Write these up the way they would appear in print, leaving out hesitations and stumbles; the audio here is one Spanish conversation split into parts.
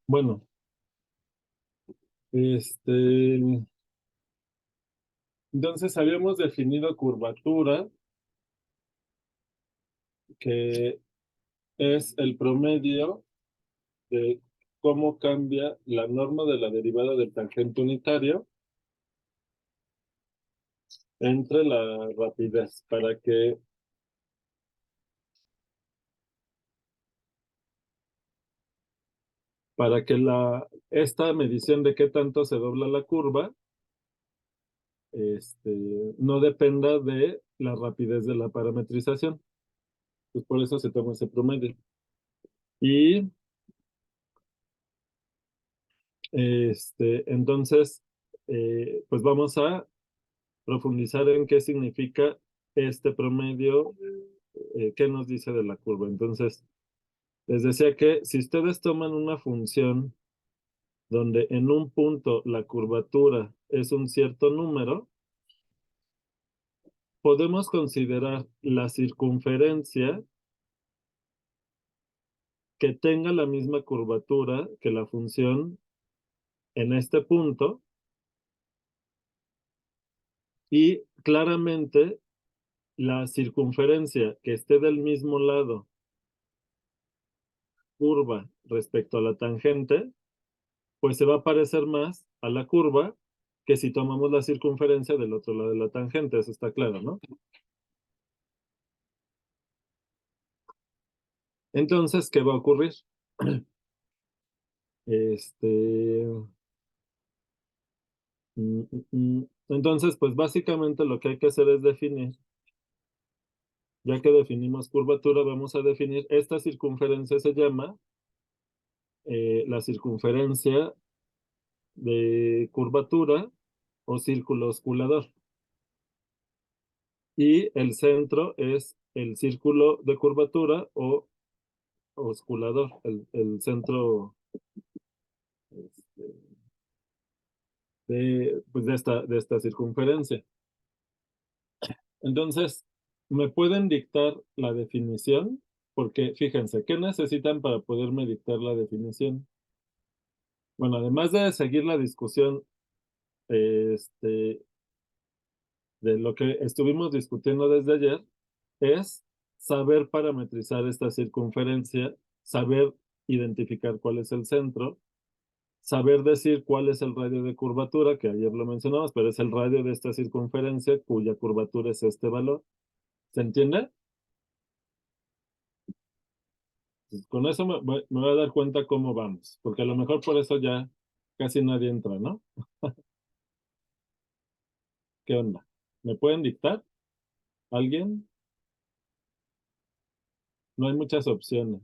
Bueno, este, entonces habíamos definido curvatura, que es el promedio de cómo cambia la norma de la derivada del tangente unitario entre la rapidez, para que esta medición de qué tanto se dobla la curva, no dependa de la rapidez de la parametrización. Pues por eso se toma ese promedio. Y entonces, pues vamos a profundizar en qué significa este promedio, qué nos dice de la curva. Entonces, les decía que si ustedes toman una función donde en un punto la curvatura es un cierto número, podemos considerar la circunferencia que tenga la misma curvatura que la función en este punto, y claramente la circunferencia que esté del mismo lado curva respecto a la tangente, pues se va a parecer más a la curva que si tomamos la circunferencia del otro lado de la tangente. Eso está claro, ¿no? Entonces, ¿qué va a ocurrir? Este, Entonces, pues básicamente lo que hay que hacer es definir, ya que definimos curvatura, vamos a definir esta circunferencia. Se llama la circunferencia de curvatura o círculo osculador. Y el centro es el círculo de curvatura o osculador, el centro, este, pues de esta circunferencia. Entonces, ¿me pueden dictar la definición? Porque fíjense, ¿qué necesitan para poderme dictar la definición? Bueno, además de seguir la discusión, de lo que estuvimos discutiendo desde ayer, es saber parametrizar esta circunferencia, saber identificar cuál es el centro, saber decir cuál es el radio de curvatura, que ayer lo mencionamos, pero es el radio de esta circunferencia cuya curvatura es este valor. ¿Se entiende? Pues con eso me voy a dar cuenta cómo vamos, porque a lo mejor por eso ya casi nadie entra, ¿no? ¿Qué onda? ¿Me pueden dictar? ¿Alguien? No hay muchas opciones,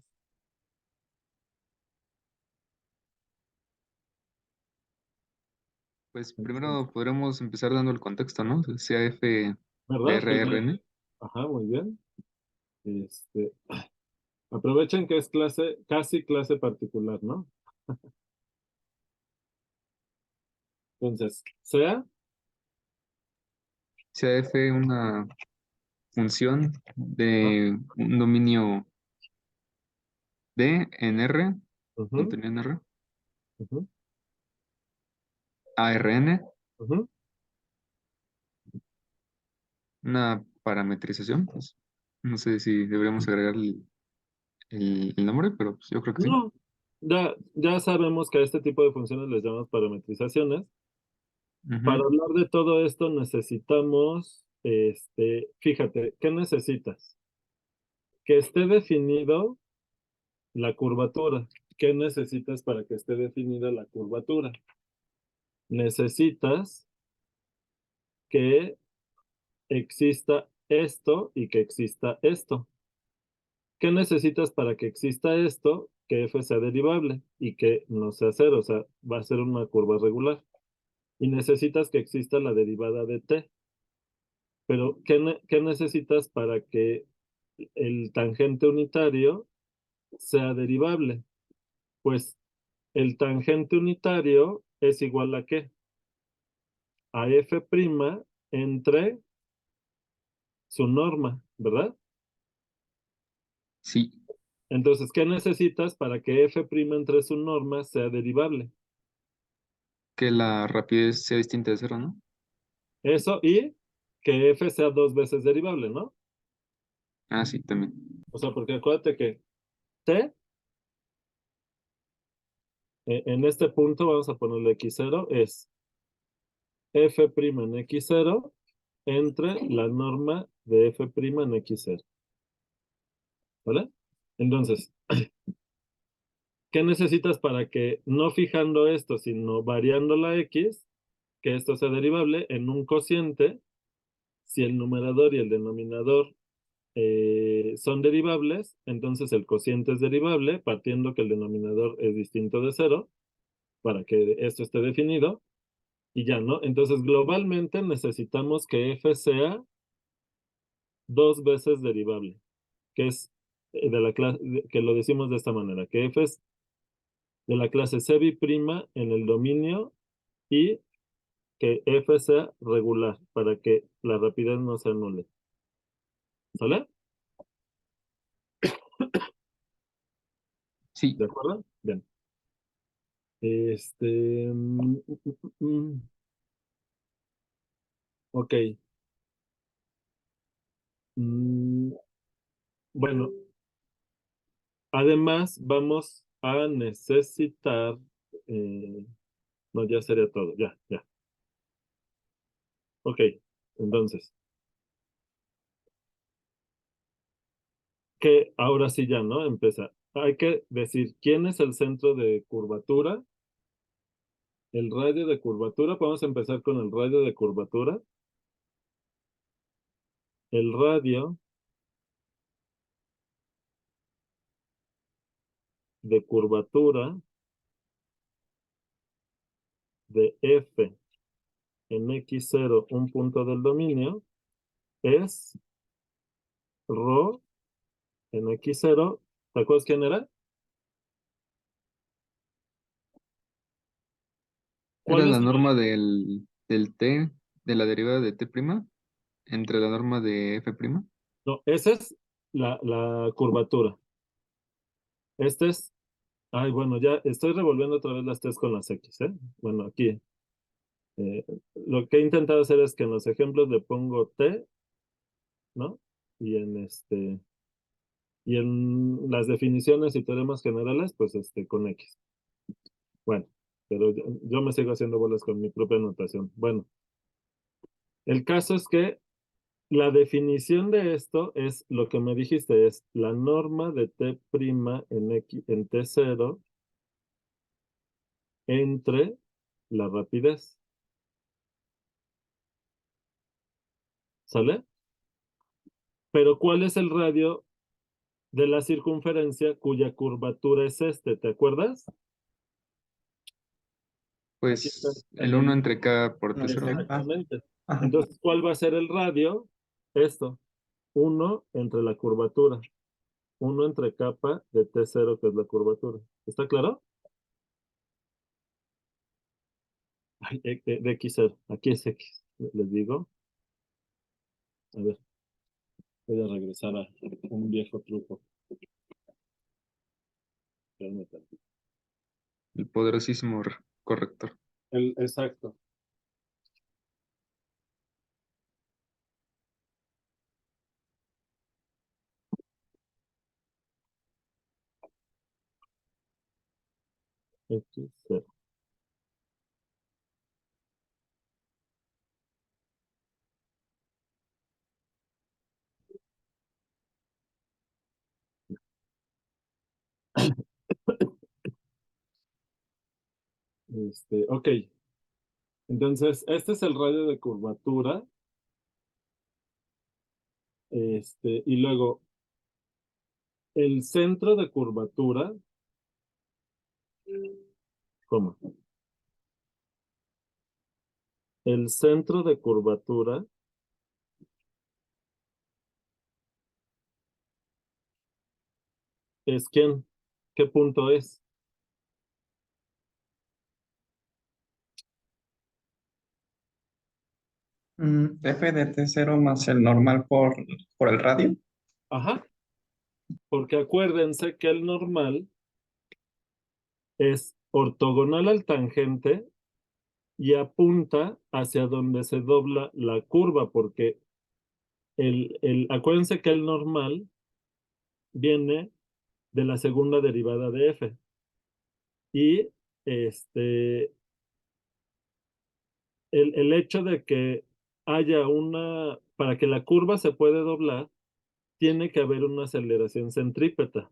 Pues entonces, primero podremos empezar dando el contexto, ¿no? CAF de ¿verdad? RRN. Ajá, muy bien. Este, Aprovechen que es clase, casi clase particular, ¿no? Entonces, sea, CAF, una función ajá, de un dominio D en R, ujú, contenido en R, ujú, ARN, ujú. una parametrización. Pues, no sé si deberíamos agregar el nombre, pero pues, yo creo que sí. No, ya sabemos que a este tipo de funciones les llamamos parametrizaciones. Para Ujú. hablar de todo esto necesitamos, fíjate, ¿qué necesitas? Que esté definido la curvatura. ¿Qué necesitas para que esté definida la curvatura? Necesitas que exista esto y que exista esto. ¿Qué necesitas para que exista esto? Que f sea derivable y que no sea cero, o sea, va a ser una curva regular. Y necesitas que exista la derivada de t. Pero, ¿qué necesitas para que el tangente unitario sea derivable? Pues el tangente unitario es igual a ¿qué? A f' entre su norma, ¿verdad? Sí, Entonces, ¿qué necesitas para que f' entre su norma sea derivable? Que la rapidez sea distinta de cero, ¿no? Eso y que f sea dos veces derivable, ¿no? Ah, sí, también. O sea, porque acuérdate que t, en este punto vamos a ponerle x0, es f' en x0 entre la norma de f' en x0, ¿vale? Entonces, ¿qué necesitas para que no fijando esto, sino variando la x, que esto sea derivable en un cociente, si el numerador y el denominador son derivables, entonces el cociente es derivable, partiendo que el denominador es distinto de cero, para que esto esté definido, y ya, ¿no? Entonces, globalmente necesitamos que f sea dos veces derivable, que es de la clase, que lo decimos de esta manera, que f es de la clase C prima en el dominio y que f sea regular, para que la rapidez no se anule. ¿Sale? Sí, ¿De acuerdo? Bien. Este. Ok. Mm, bueno, además vamos a necesitar. eh, no, ya sería todo. Ya, ya. Ok. Entonces, que ahora sí ya, ¿no? Empieza. Hay que decir quién es el centro de curvatura, el radio de curvatura. Podemos empezar con el radio de curvatura. El radio de curvatura de f en x0, un punto del dominio, es rho en x0. ¿Te acuerdas quién era? era ¿Cuál la es? norma del t, de la derivada de t', entre la norma de f'. No, esa es la curvatura. Este es, ay, bueno, ya estoy revolviendo otra vez las tres con las x, ¿eh? Bueno, aquí, eh, lo que he intentado hacer es que en los ejemplos le pongo t, ¿no? Y y en las definiciones y teoremas generales, pues con x. Bueno, pero yo me sigo haciendo bolas con mi propia notación. Bueno, el caso es que la definición de esto es lo que me dijiste, es la norma de t' en t0 entre la rapidez. ¿Sale? Pero ¿cuál es el radio de la circunferencia cuya curvatura es este? ¿Te acuerdas? Aquí está. Pues el uno entre k por t cero, ¿no? Exactamente. Ajá. Entonces, ¿cuál va a ser el radio? Esto. Uno entre la curvatura. Uno entre capa de t0, que es la curvatura. ¿Está claro? Ay, de x0. Aquí es x. Les digo. A ver, voy a regresar a un viejo truco. Espérame tantito. El poderosísimo corrector. Exacto. X0. Ok. Entonces, este es el radio de curvatura. Y luego, el centro de curvatura. ¿Cómo? El centro de curvatura es ¿quién? ¿Qué punto es? F de T0 más el normal por el radio. Ajá. Porque acuérdense que el normal es ortogonal al tangente y apunta hacia donde se dobla la curva, porque acuérdense que el normal viene de la segunda derivada de f. Y este, el hecho de que haya para que la curva se puede doblar, tiene que haber una aceleración centrípeta.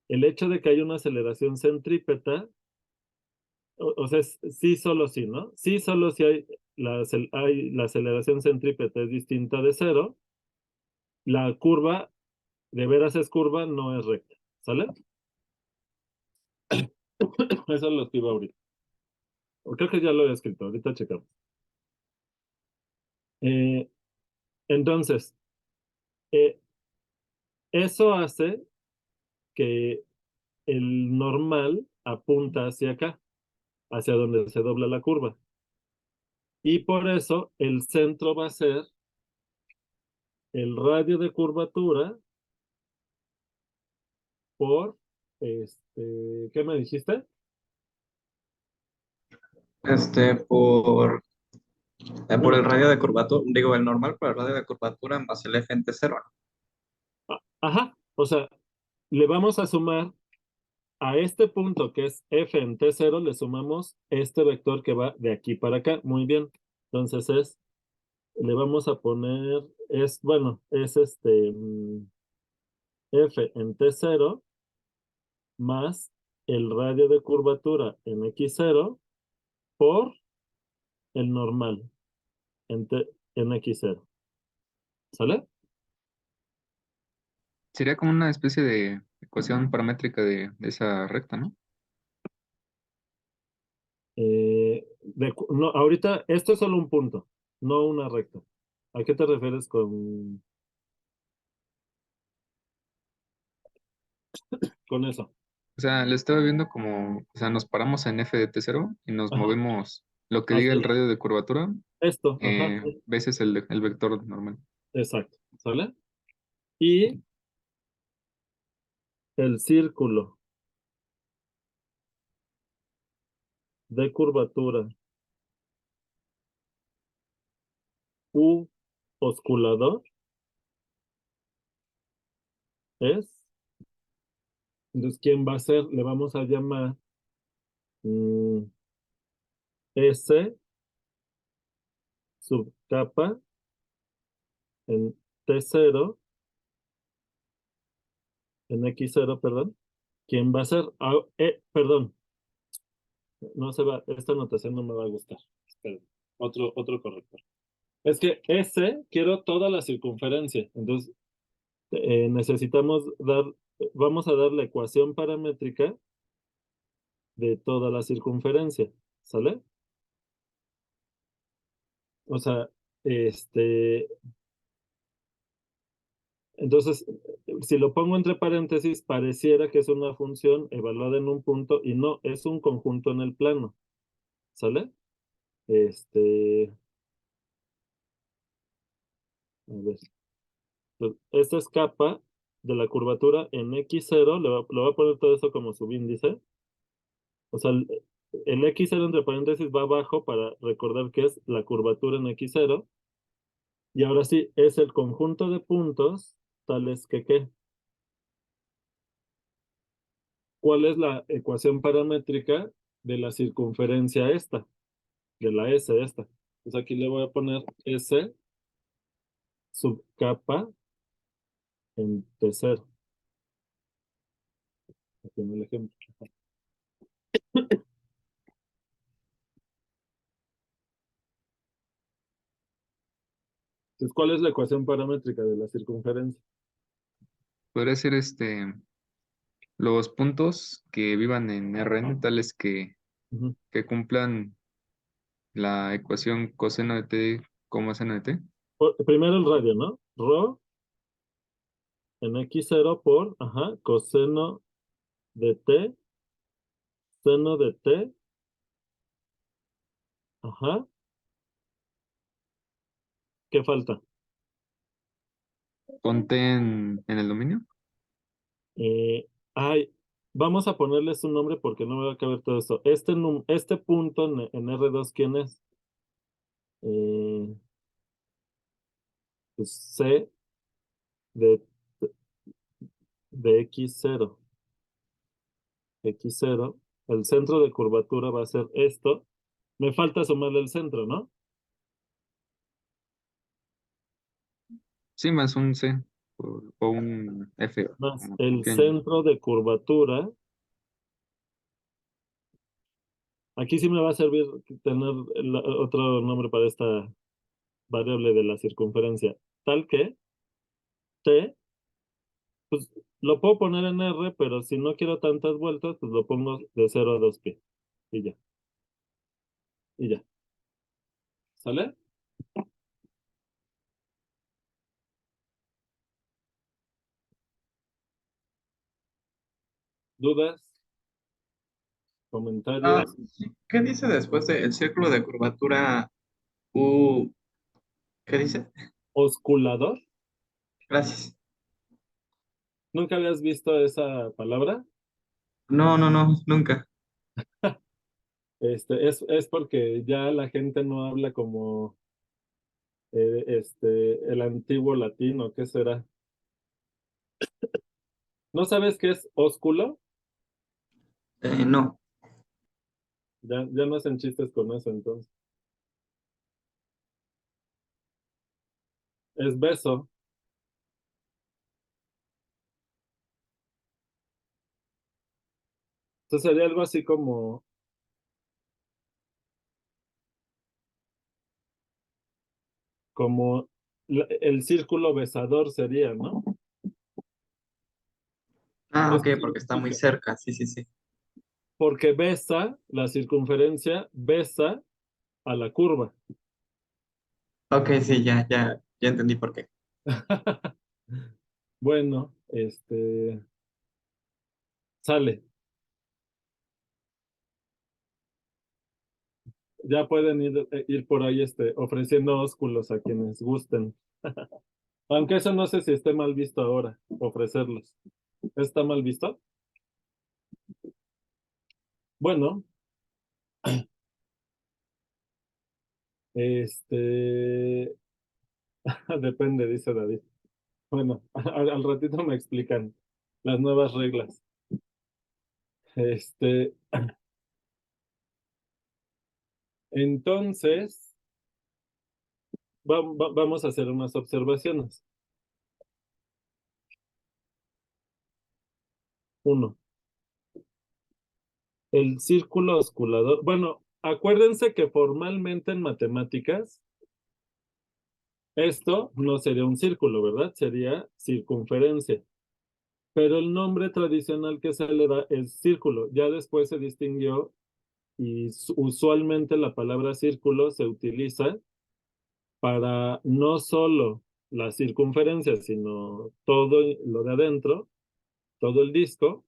El hecho de que haya una aceleración centrípeta, o sea, sí, solo sí, ¿no? Sí, solo si la aceleración centrípeta es distinta de cero, la curva de veras es curva, no es recta, ¿sale? Eso lo escribo ahorita. Creo que ya lo he escrito, ahorita checamos. Eh, entonces, eh, eso hace que el normal apunta hacia acá, hacia donde se dobla la curva. Y por eso el centro va a ser el radio de curvatura por, ¿qué me dijiste? Por el radio de curvatura, digo, el normal por el radio de curvatura más el F en T0, ¿no? Ajá, o sea, le vamos a sumar a este punto que es f en t0, le sumamos este vector que va de aquí para acá. Muy bien. Entonces le vamos a poner, bueno, es f en t0 más el radio de curvatura en x0 por el normal en x0. ¿Sale? Sería como una especie de ecuación paramétrica de esa recta, ¿no? No, ahorita esto es solo un punto, no una recta. ¿A qué te refieres con eso? O sea, lo estaba viendo como, o sea, nos paramos en f de t0 y nos Ajá, movemos lo que diga hacia el radio de curvatura esto, ajá, veces el vector normal. exacto, ¿sale? Y el círculo de curvatura U osculador es, entonces, ¿quién va a ser? Le vamos a llamar mm, S subcapa en T0, en X0, perdón. ¿Quién va a ser? Perdón, no se va, esta notación no me va a gustar. Espera, otro corrector. Es que S quiero toda la circunferencia, entonces necesitamos vamos a dar la ecuación paramétrica de toda la circunferencia, ¿sale? O sea, este, entonces, si lo pongo entre paréntesis, pareciera que es una función evaluada en un punto y no, es un conjunto en el plano, ¿sale? A ver, entonces, esta es capa de la curvatura en x0, le voy a poner todo eso como subíndice. O sea, el x0 entre paréntesis va abajo para recordar que es la curvatura en x0. Y ahora sí, es el conjunto de puntos tales que ¿qué? ¿Cuál es la ecuación paramétrica de la circunferencia esta? De la S esta. Pues aquí le voy a poner S subcapa en T0. Aquí en el ejemplo. Entonces, ¿cuál es la ecuación paramétrica de la circunferencia? Podría ser los puntos que vivan en Rn, tales Ujú. que cumplan la ecuación coseno de t como seno de t. Primero el radio, ¿no? Rho en x0 por, ajá, coseno de t, seno de t, ajá. ¿Qué falta? Con t en el dominio. Eh, ay, vamos a ponerles un nombre porque no me va a caber todo esto. Este punto en R2, ¿quién es? Eh, pues C de, de X0. X0. El centro de curvatura va a ser esto. Me falta sumarle el centro, ¿no? Sí, más un C o un F, Más como el pequeño. centro de curvatura. Aquí sí me va a servir tener otro nombre para esta variable de la circunferencia. Tal que T, pues lo puedo poner en R, pero si no quiero tantas vueltas, pues lo pongo de 0 a 2 pi. Y ya, y ya. ¿Sale? ¿Dudas? Ah, ¿Comentarios? sí. ¿Qué dice después del círculo de curvatura U? ¿Qué dice? ¿Osculador? Gracias. ¿Nunca habías visto esa palabra? No, no, no, nunca. Es porque ya la gente no habla como el antiguo latino. ¿Qué será? ¿No sabes qué es ósculo? No. Ya no hacen chistes con eso, entonces. Es beso. Entonces sería algo así como el círculo besador sería, ¿no? Ah, ok, Eso porque está muy significa. cerca. Sí, sí, sí. Porque besa, la circunferencia besa a la curva. Ok, sí, ya entendí por qué. Bueno, sale. Ya pueden ir por ahí ofreciendo ósculos a quienes gusten. Aunque eso no sé si esté mal visto ahora, ofrecerlos. ¿Está mal visto? Bueno, este, depende, dice David. Bueno, al ratito me explican las nuevas reglas. Este, entonces, vamos a hacer unas observaciones. Uno, el círculo osculador. Bueno, acuérdense que formalmente en matemáticas, esto no sería un círculo, ¿verdad? Sería circunferencia. Pero el nombre tradicional que se le da es círculo. Ya después se distinguió y usualmente la palabra círculo se utiliza para no solo la circunferencia, sino todo lo de adentro, todo el disco,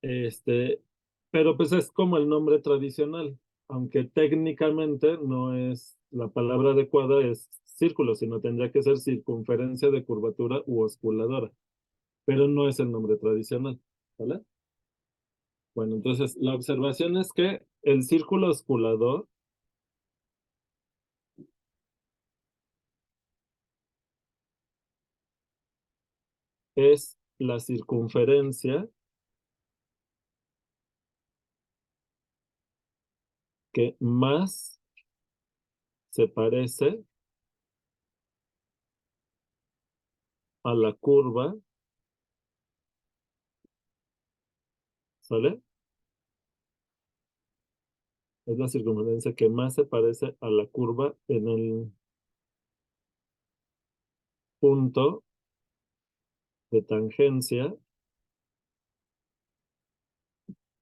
este, pero pues es como el nombre tradicional, aunque técnicamente no es la palabra adecuada, es círculo, sino tendría que ser circunferencia de curvatura u osculadora, pero no es el nombre tradicional, ¿vale? Bueno, entonces la observación es que el círculo osculador es la circunferencia que más se parece a la curva, ¿sale? Es la circunferencia que más se parece a la curva en el punto de tangencia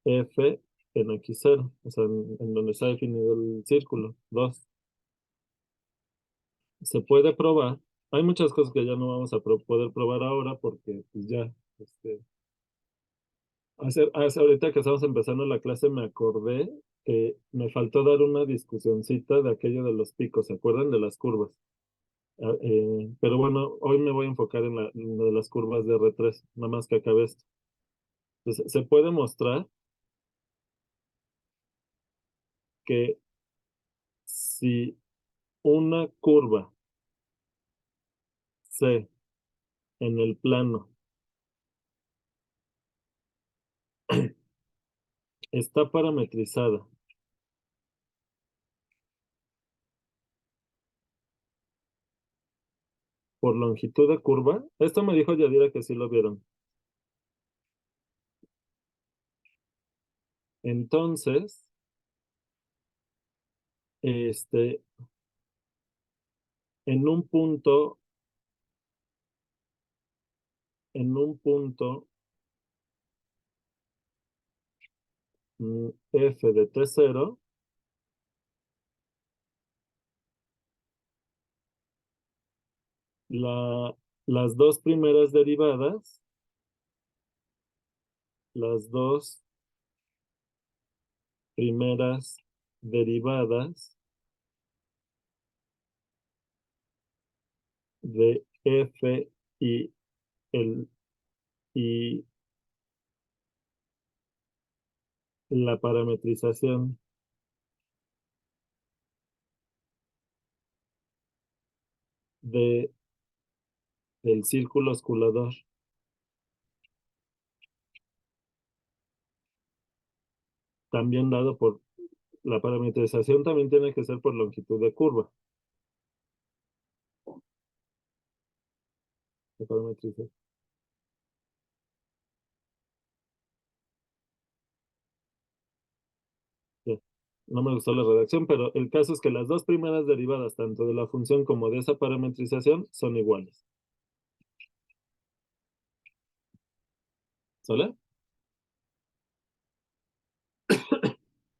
F en X0, o sea, en donde se ha definido el círculo. Dos, se puede probar. Hay muchas cosas que ya no vamos a poder probar ahora porque pues ya, ahorita que estamos empezando la clase me acordé que me faltó dar una discusioncita de aquello de los picos, ¿se acuerdan de las curvas? Pero bueno, hoy me voy a enfocar en lo de las curvas de R3, nada más que acabe esto. Entonces, se puede mostrar que si una curva C en el plano está parametrizada por longitud de curva, esto me dijo Yadira que sí lo vieron. Entonces, este, en un punto, f de t0, las dos primeras derivadas, las dos primeras derivadas de f y, el, y la parametrización de, del círculo osculador también dado por la parametrización también tiene que ser por longitud de curva. La parametrización. Ya. No me gustó la redacción, pero el caso es que las dos primeras derivadas, tanto de la función como de esa parametrización, son iguales. ¿Sale?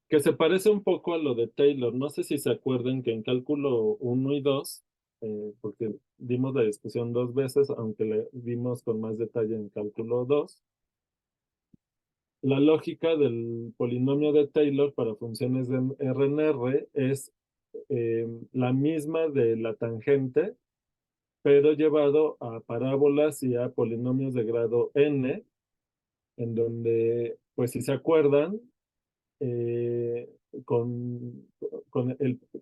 Que se parece un poco a lo de Taylor. No sé si se acuerdan que en cálculo 1 y 2, porque dimos la discusión dos veces, aunque le dimos con más detalle en cálculo 2, la lógica del polinomio de Taylor para funciones de R en R es la misma de la tangente, pero llevado a parábolas y a polinomios de grado n, en donde, pues si se acuerdan, eh, con,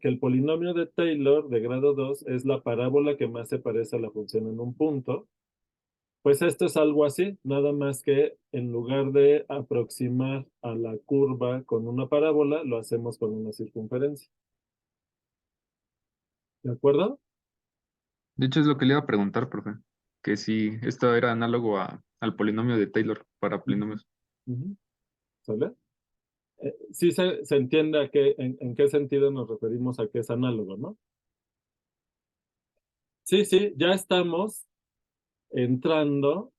que el polinomio de Taylor de grado 2 es la parábola que más se parece a la función en un punto. Pues esto es algo así, nada más que en lugar de aproximar a la curva con una parábola, lo hacemos con una circunferencia. ¿De acuerdo? De hecho, es lo que le iba a preguntar, profe, que si esto era análogo al polinomio de Taylor para polinomios. Ujú. ¿Sale? Sí se entiende en qué sentido nos referimos a que es análogo, ¿no? Sí, sí, ya estamos entrando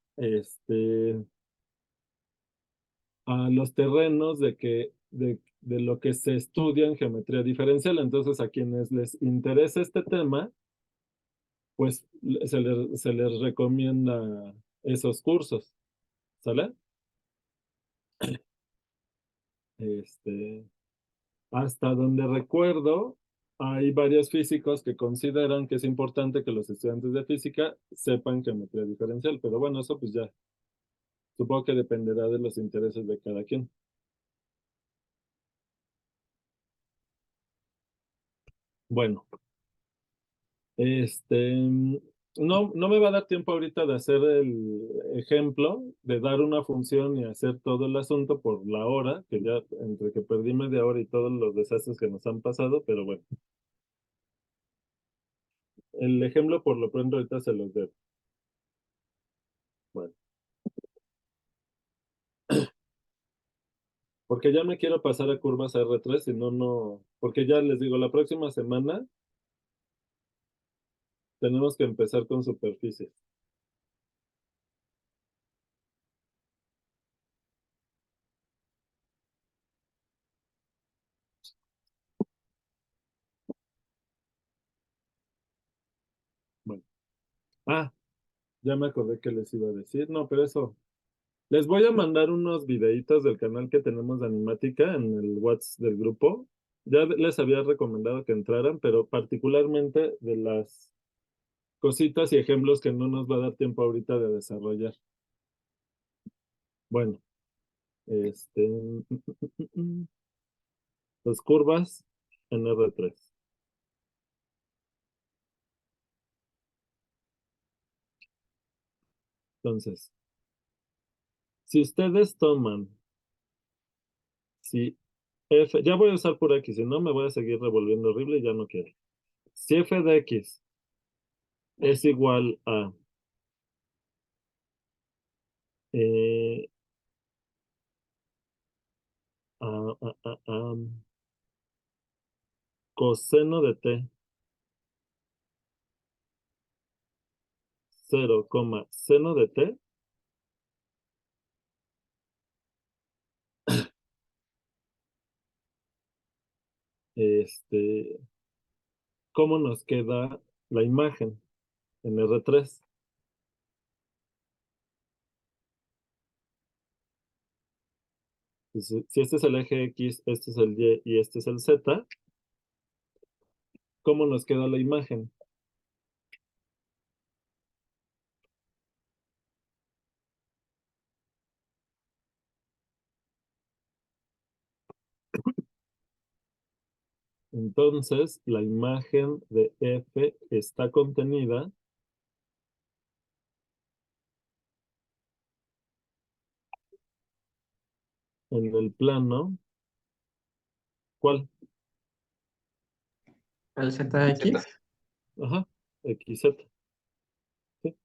a los terrenos de lo que se estudia en geometría diferencial. Entonces, a quienes les interesa este tema, pues se les recomienda esos cursos, ¿sale? Este, hasta donde recuerdo, hay varios físicos que consideran que es importante que los estudiantes de física sepan geometría diferencial, pero bueno, eso pues ya supongo que dependerá de los intereses de cada quien. Bueno, no me va a dar tiempo ahorita de hacer el ejemplo, de dar una función y hacer todo el asunto por la hora, que ya entre que perdí media hora y todos los desastres que nos han pasado, pero bueno, el ejemplo por lo pronto ahorita se los debo. Bueno, porque ya me quiero pasar a curvas R3, si no, no, porque ya les digo, la próxima semana tenemos que empezar con superficies. Bueno, ya me acordé que les iba a decir, no, pero eso. Les voy a mandar unos videitos del canal que tenemos de Animática en el WhatsApp del grupo. Ya les había recomendado que entraran, pero particularmente de las cositas y ejemplos que no nos va a dar tiempo ahorita de desarrollar. Bueno, las curvas en R3. Entonces, si ustedes toman, si f, ya voy a usar por x, si no me voy a seguir revolviendo horrible y ya no quiero. Si f de x es igual eh, a coseno de t 0, seno de t, ¿cómo nos queda la imagen en R3? Si este es el eje X, este es el Y y este es el Z, ¿cómo nos queda la imagen? Entonces, la imagen de F está contenida en el plano, ¿cuál? El ZX. Ajá, XZ. ¿Sí?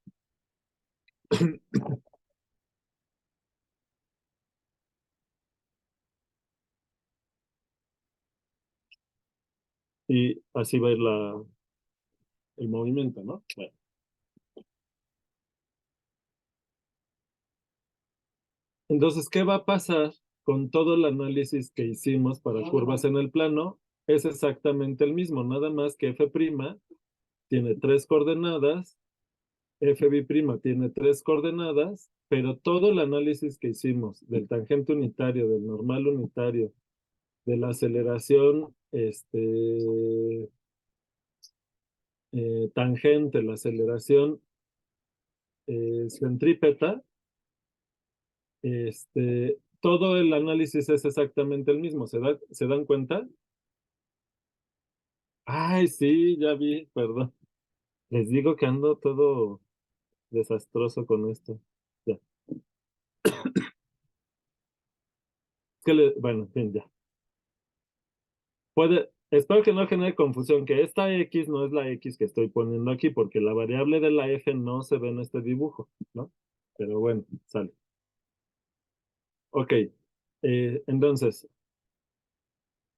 Y así va a ir el movimiento, ¿no? Bueno. Entonces, ¿qué va a pasar con todo el análisis que hicimos para curvas en el plano? Es exactamente el mismo, nada más que F' tiene 3 coordenadas, F'B' tiene 3 coordenadas, pero todo el análisis que hicimos del tangente unitario, del normal unitario, de la aceleración tangente, la aceleración centrípeta, todo el análisis es exactamente el mismo. ¿Se dan cuenta? Ay, sí, ya vi, perdón. Les digo que ando todo desastroso con esto. Ya. Bueno, en fin, ya. Espero que no genere confusión, que esta X no es la X que estoy poniendo aquí, porque la variable de la F no se ve en este dibujo, ¿no? Pero bueno, sale. Ok, entonces,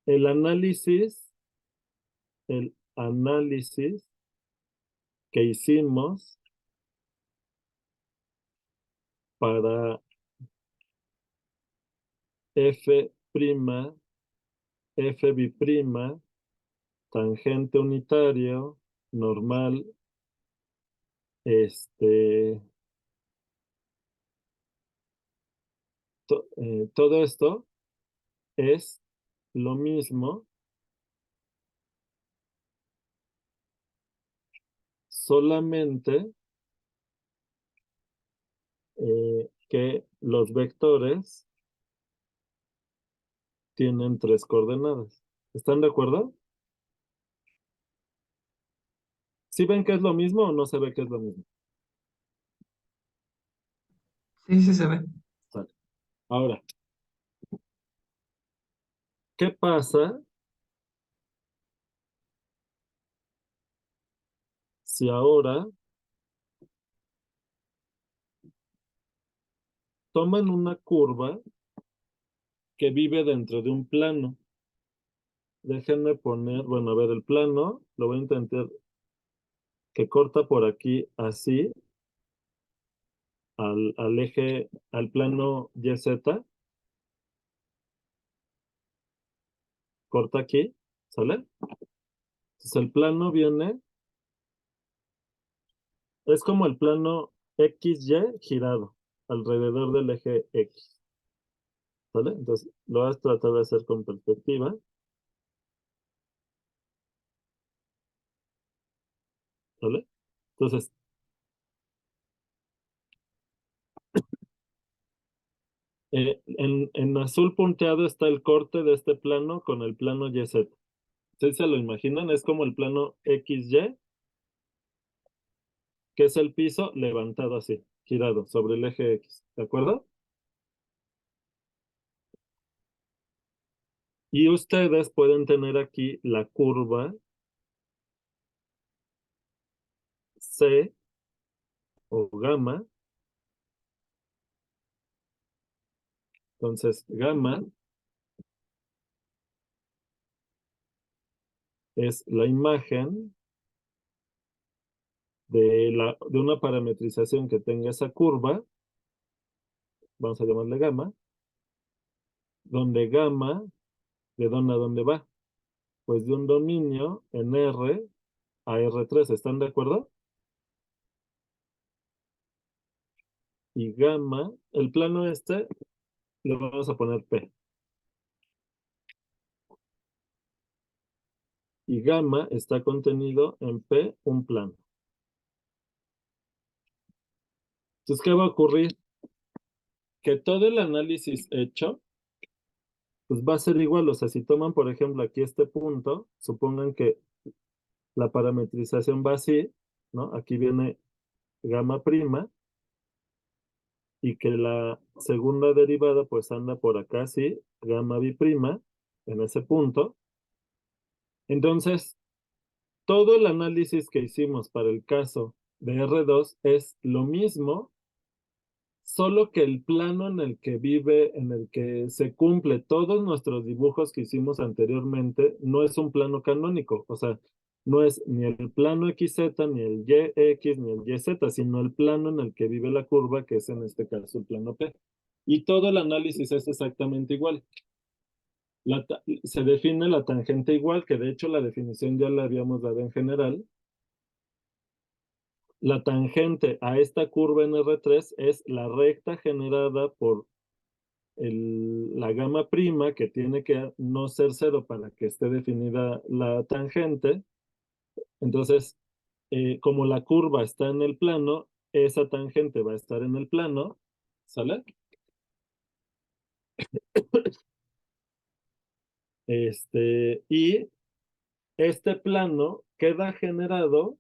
el análisis que hicimos para F', F'B', tangente unitario, normal, todo esto es lo mismo, solamente que los vectores tienen 3 coordenadas. ¿Están de acuerdo? ¿Sí ven que es lo mismo o no se ve que es lo mismo? Sí, sí se ve. Vale. Ahora, ¿qué pasa si ahora toman una curva que vive dentro de un plano? Déjenme poner, bueno, a ver, el plano, lo voy a intentar que corta por aquí así, al eje, al plano YZ, corta aquí, ¿sale? Entonces el plano viene, es como el plano XY girado alrededor del eje X, ¿sale? Entonces lo vas a tratar de hacer con perspectiva, ¿sale? Entonces, en azul punteado está el corte de este plano con el plano YZ. ¿Ustedes se lo imaginan? Es como el plano XY, que es el piso levantado así, girado sobre el eje X. ¿De acuerdo? Y ustedes pueden tener aquí la curva C o gamma. Entonces, gamma es la imagen de una parametrización que tenga esa curva, vamos a llamarle gamma, donde gamma, ¿de dónde a dónde va? Pues de un dominio en R a R3, ¿están de acuerdo? Y gamma, el plano este, le vamos a poner P. Y gamma está contenido en P, un plano. Entonces, ¿qué va a ocurrir? Que todo el análisis hecho, pues va a ser igual. O sea, si toman, por ejemplo, aquí este punto, supongan que la parametrización va así, ¿no? Aquí viene gamma prima y que la segunda derivada pues anda por acá así, gamma biprima, en ese punto. Entonces, todo el análisis que hicimos para el caso de R2 es lo mismo, solo que el plano en el que vive, en el que se cumple todos nuestros dibujos que hicimos anteriormente, no es un plano canónico. O sea, no es ni el plano XZ, ni el YX, ni el YZ, sino el plano en el que vive la curva, que es en este caso el plano P. Y todo el análisis es exactamente igual. Se define la tangente igual, que de hecho la definición ya la habíamos dado en general. La tangente a esta curva en R3 es la recta generada por la gamma prima, que tiene que no ser cero para que esté definida la tangente. Entonces, como la curva está en el plano, esa tangente va a estar en el plano, ¿sale? Y este plano queda generado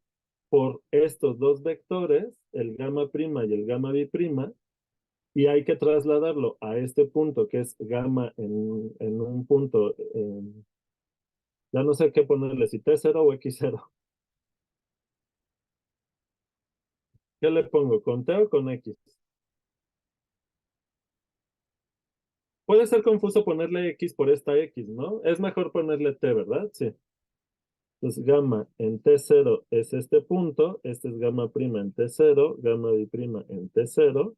por estos dos vectores, el gamma prima y el gamma biprima, y hay que trasladarlo a este punto que es gamma en un punto, ya no sé qué ponerle, si T0 o X0. ¿Qué le pongo? ¿Con T o con X? Puede ser confuso ponerle X por esta X, ¿no? Es mejor ponerle T, ¿verdad? Sí. Entonces, gamma en T0 es este punto, este es gamma prima en T0, gamma biprima en T0.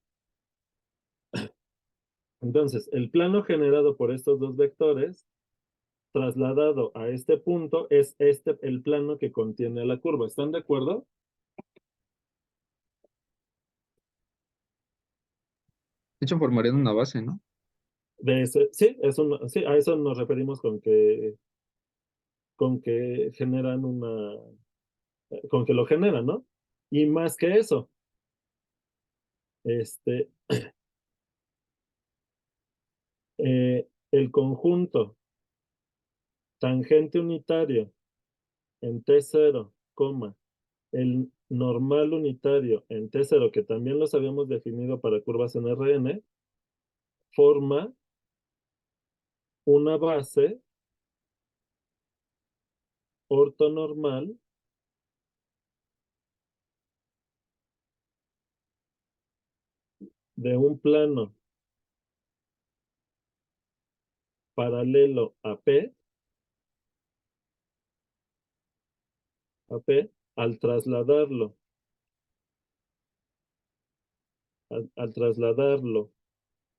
Entonces, el plano generado por estos dos vectores, trasladado a este punto, es este el plano que contiene la curva. ¿Están de acuerdo? De hecho, formarían una base, ¿no? Sí, sí, a eso nos referimos con que generan con que lo generan, ¿no? Y más que eso, este, el conjunto tangente unitario en T0, coma, el normal unitario en T0, que también los habíamos definido para curvas en Rn, forma una base ortonormal de un plano paralelo a P, al trasladarlo, al trasladarlo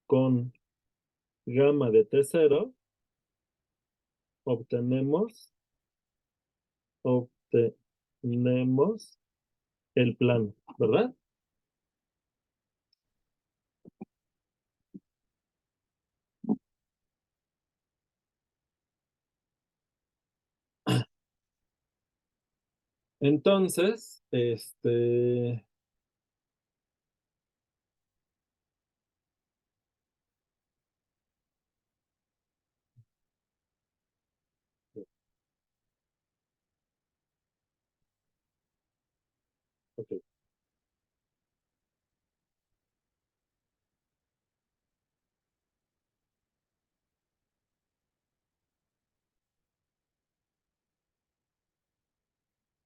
con gamma de T0, obtenemos, obtenemos el plano, ¿verdad? Entonces, ok,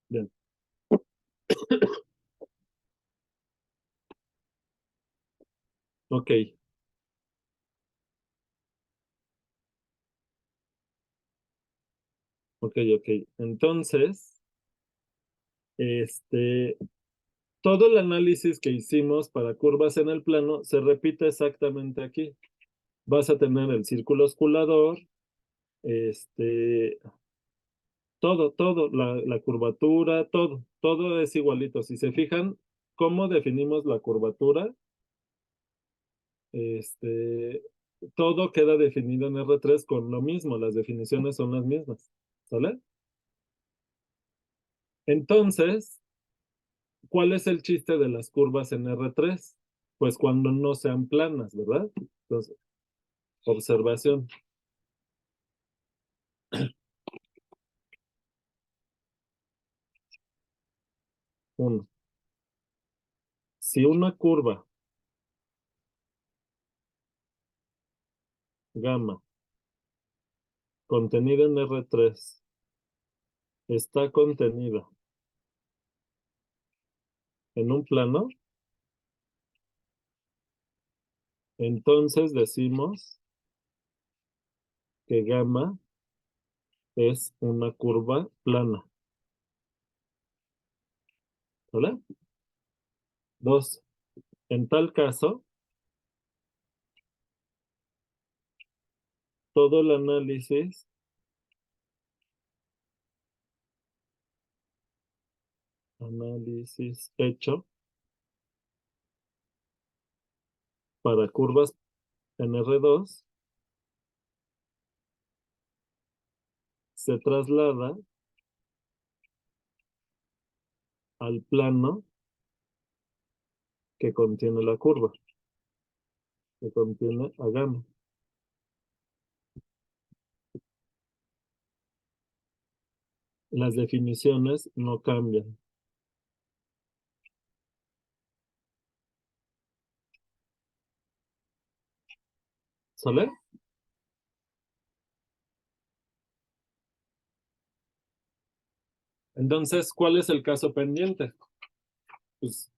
bien. Ok, ok, ok. Entonces, este, todo el análisis que hicimos para curvas en el plano se repite exactamente aquí. Vas a tener el círculo osculador, este, todo, la curvatura, todo es igualito. Si se fijan, ¿cómo definimos la curvatura? Este, todo queda definido en R3 con lo mismo, las definiciones son las mismas, ¿sale? Entonces, ¿cuál es el chiste de las curvas en R3? Pues cuando no sean planas, ¿verdad? Entonces, observación. Uno, si una curva gamma contenida en R3 está contenida en un plano, entonces decimos que gamma es una curva plana, ¿vale? Dos, en tal caso, todo el análisis hecho para curvas en R2 se traslada al plano que contiene la curva, que contiene a gamma. Las definiciones no cambian. ¿Sale? Entonces, ¿cuál es el caso pendiente? Pues,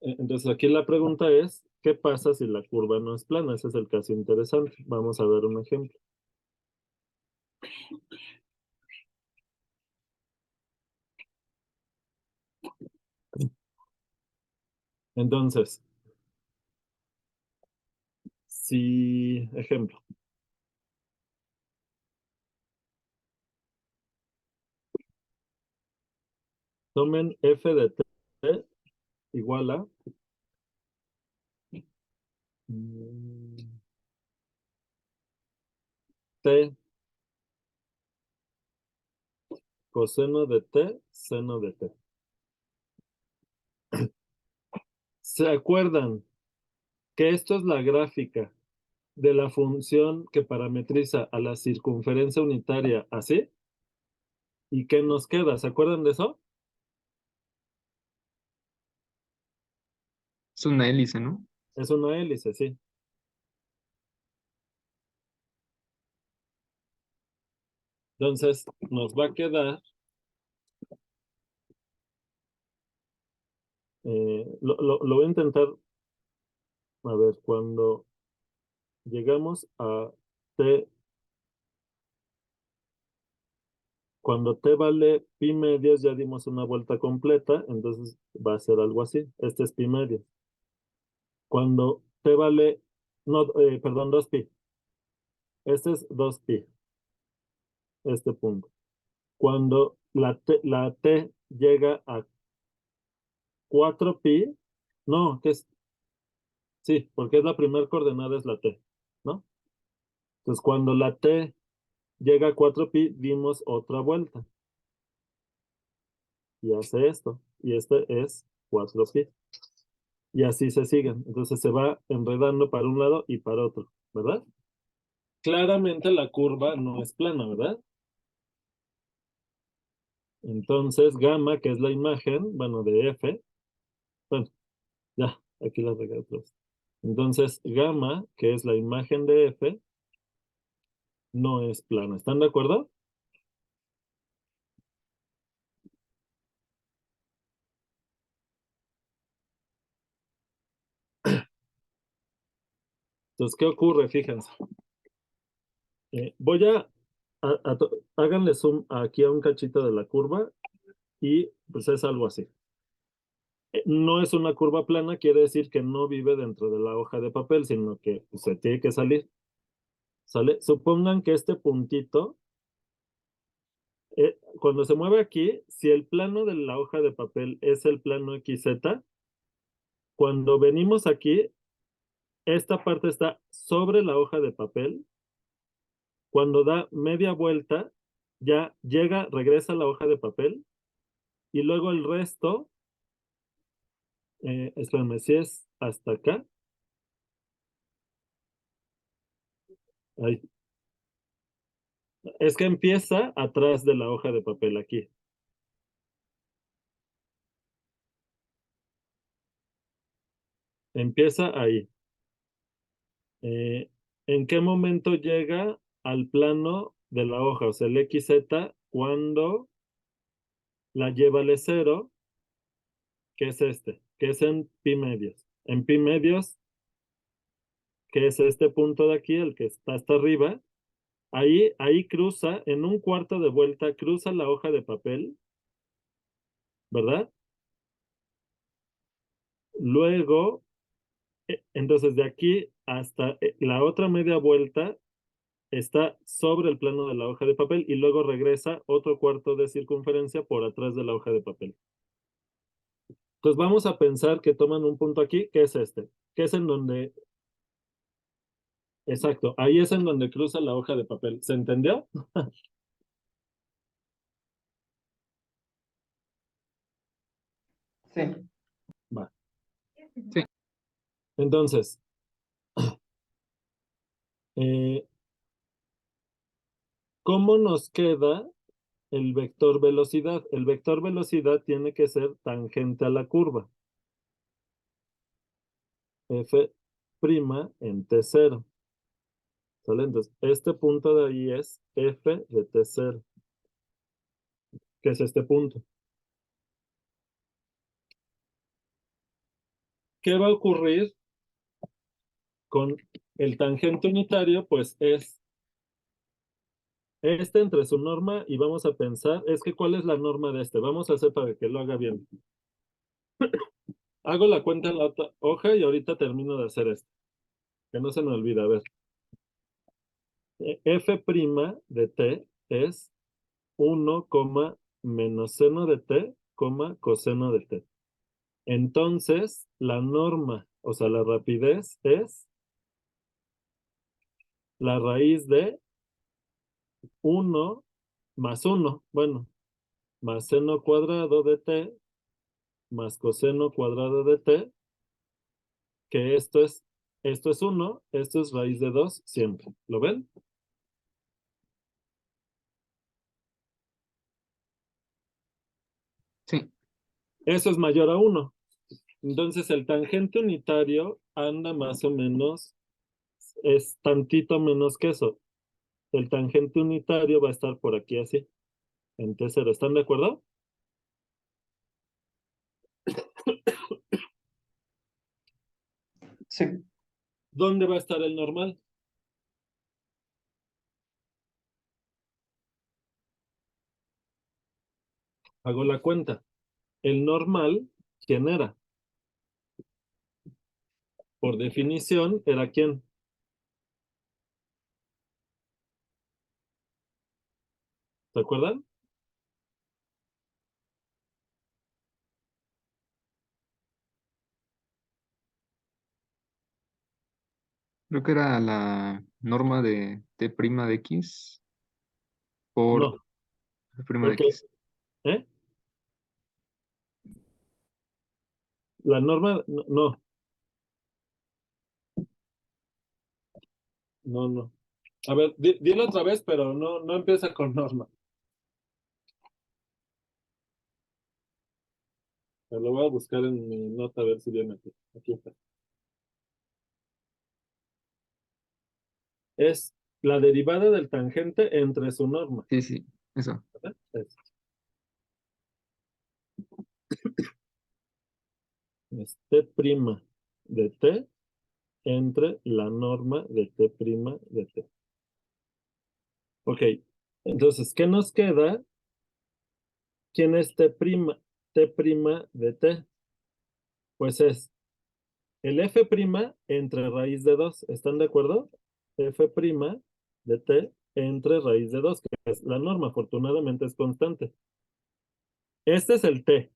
entonces aquí la pregunta es, ¿qué pasa si la curva no es plana? Ese es el caso interesante. Vamos a ver un ejemplo. Entonces, si, ejemplo, tomen f de t igual a t coseno de t, seno de t. ¿Se acuerdan que esto es la gráfica de la función que parametriza a la circunferencia unitaria así? ¿Y qué nos queda? ¿Se acuerdan de eso? Es una hélice, ¿no? Es una hélice, sí. Entonces, nos va a quedar, lo voy a intentar, a ver, cuando llegamos a t, cuando t vale pi medias, ya dimos una vuelta completa, entonces va a ser algo así. Este es pi medias. Cuando t vale, no, perdón, 2pi. Este es 2pi, este punto. Cuando la t llega a 4pi, no, que es, sí, porque es la primera coordenada es la t, ¿no? Entonces, cuando la t llega a 4pi, dimos otra vuelta. y hace esto. Y este es 4pi. Y así se siguen. Entonces se va enredando para un lado y para otro, ¿verdad? Claramente la curva no es plana, ¿verdad? Entonces gamma, que es la imagen, bueno, de F, bueno, ya, aquí la regué otra vez. Entonces gamma, que es la imagen de F, no es plana. ¿Están de acuerdo? Entonces, ¿qué ocurre? Fíjense. Voy háganle zoom aquí a un cachito de la curva y pues es algo así. No es una curva plana, quiere decir que no vive dentro de la hoja de papel, sino que pues, se tiene que salir. ¿Sale? Supongan que este puntito, cuando se mueve aquí, si el plano de la hoja de papel es el plano XZ, cuando venimos aquí, esta parte está sobre la hoja de papel. Cuando da media vuelta, ya llega, regresa a la hoja de papel y luego el resto, espérame, si es hasta acá, ahí, es que empieza atrás de la hoja de papel aquí. Empieza ahí. ¿En qué momento llega al plano de la hoja? O sea, el XZ, cuando la lleva al cero, que es este, que es en pi medios. En pi medios, que es este punto de aquí, el que está hasta arriba, ahí cruza, en un cuarto de vuelta, cruza la hoja de papel, ¿verdad? Luego, entonces de aquí hasta la otra media vuelta está sobre el plano de la hoja de papel y luego regresa otro cuarto de circunferencia por atrás de la hoja de papel. Entonces vamos a pensar que toman un punto aquí, que es este, que es en donde, exacto, ahí es en donde cruza la hoja de papel. ¿Se entendió? Sí. Va. Sí. Entonces, eh, ¿cómo nos queda el vector velocidad? El vector velocidad tiene que ser tangente a la curva. F' en T0. ¿Sale? Entonces, este punto de ahí es F de T0, que es este punto. ¿Qué va a ocurrir con el tangente unitario? Pues es este entre su norma y vamos a pensar, es que ¿cuál es la norma de este? Vamos a hacer para que lo haga bien. Hago la cuenta en la otra hoja y ahorita termino de hacer esto. Que no se me olvida, a ver. F' de t es 1, menos seno de t, coseno de t. Entonces, la norma, o sea, la rapidez es la raíz de 1 más 1, bueno, más seno cuadrado de t más coseno cuadrado de t, que esto es 1, esto es raíz de 2 siempre. ¿Lo ven? Sí. Eso es mayor a 1. Entonces el tangente unitario anda más o menos, es tantito menos que eso. El tangente unitario va a estar por aquí así, en T0. ¿Están de acuerdo? Sí. ¿Dónde va a estar el normal? Hago la cuenta. El normal, ¿quién era? Por definición, ¿era quién? ¿Se acuerdan? Creo que era la norma de T' de X por No, F' de porque, X. ¿eh? la norma, no, no, no. A ver, dilo otra vez, pero no empieza con norma. Pero lo voy a buscar en mi nota a ver si viene aquí. Aquí está. Es la derivada del tangente entre su norma. Sí, sí, eso. ¿Verdad? Es T' de T entre la norma de T' de T. Ok, entonces, ¿qué nos queda? ¿Quién es T'? T' de T. Pues es el F' entre raíz de 2. ¿Están de acuerdo? F' de T entre raíz de 2, que es la norma, afortunadamente es constante. Este es el T.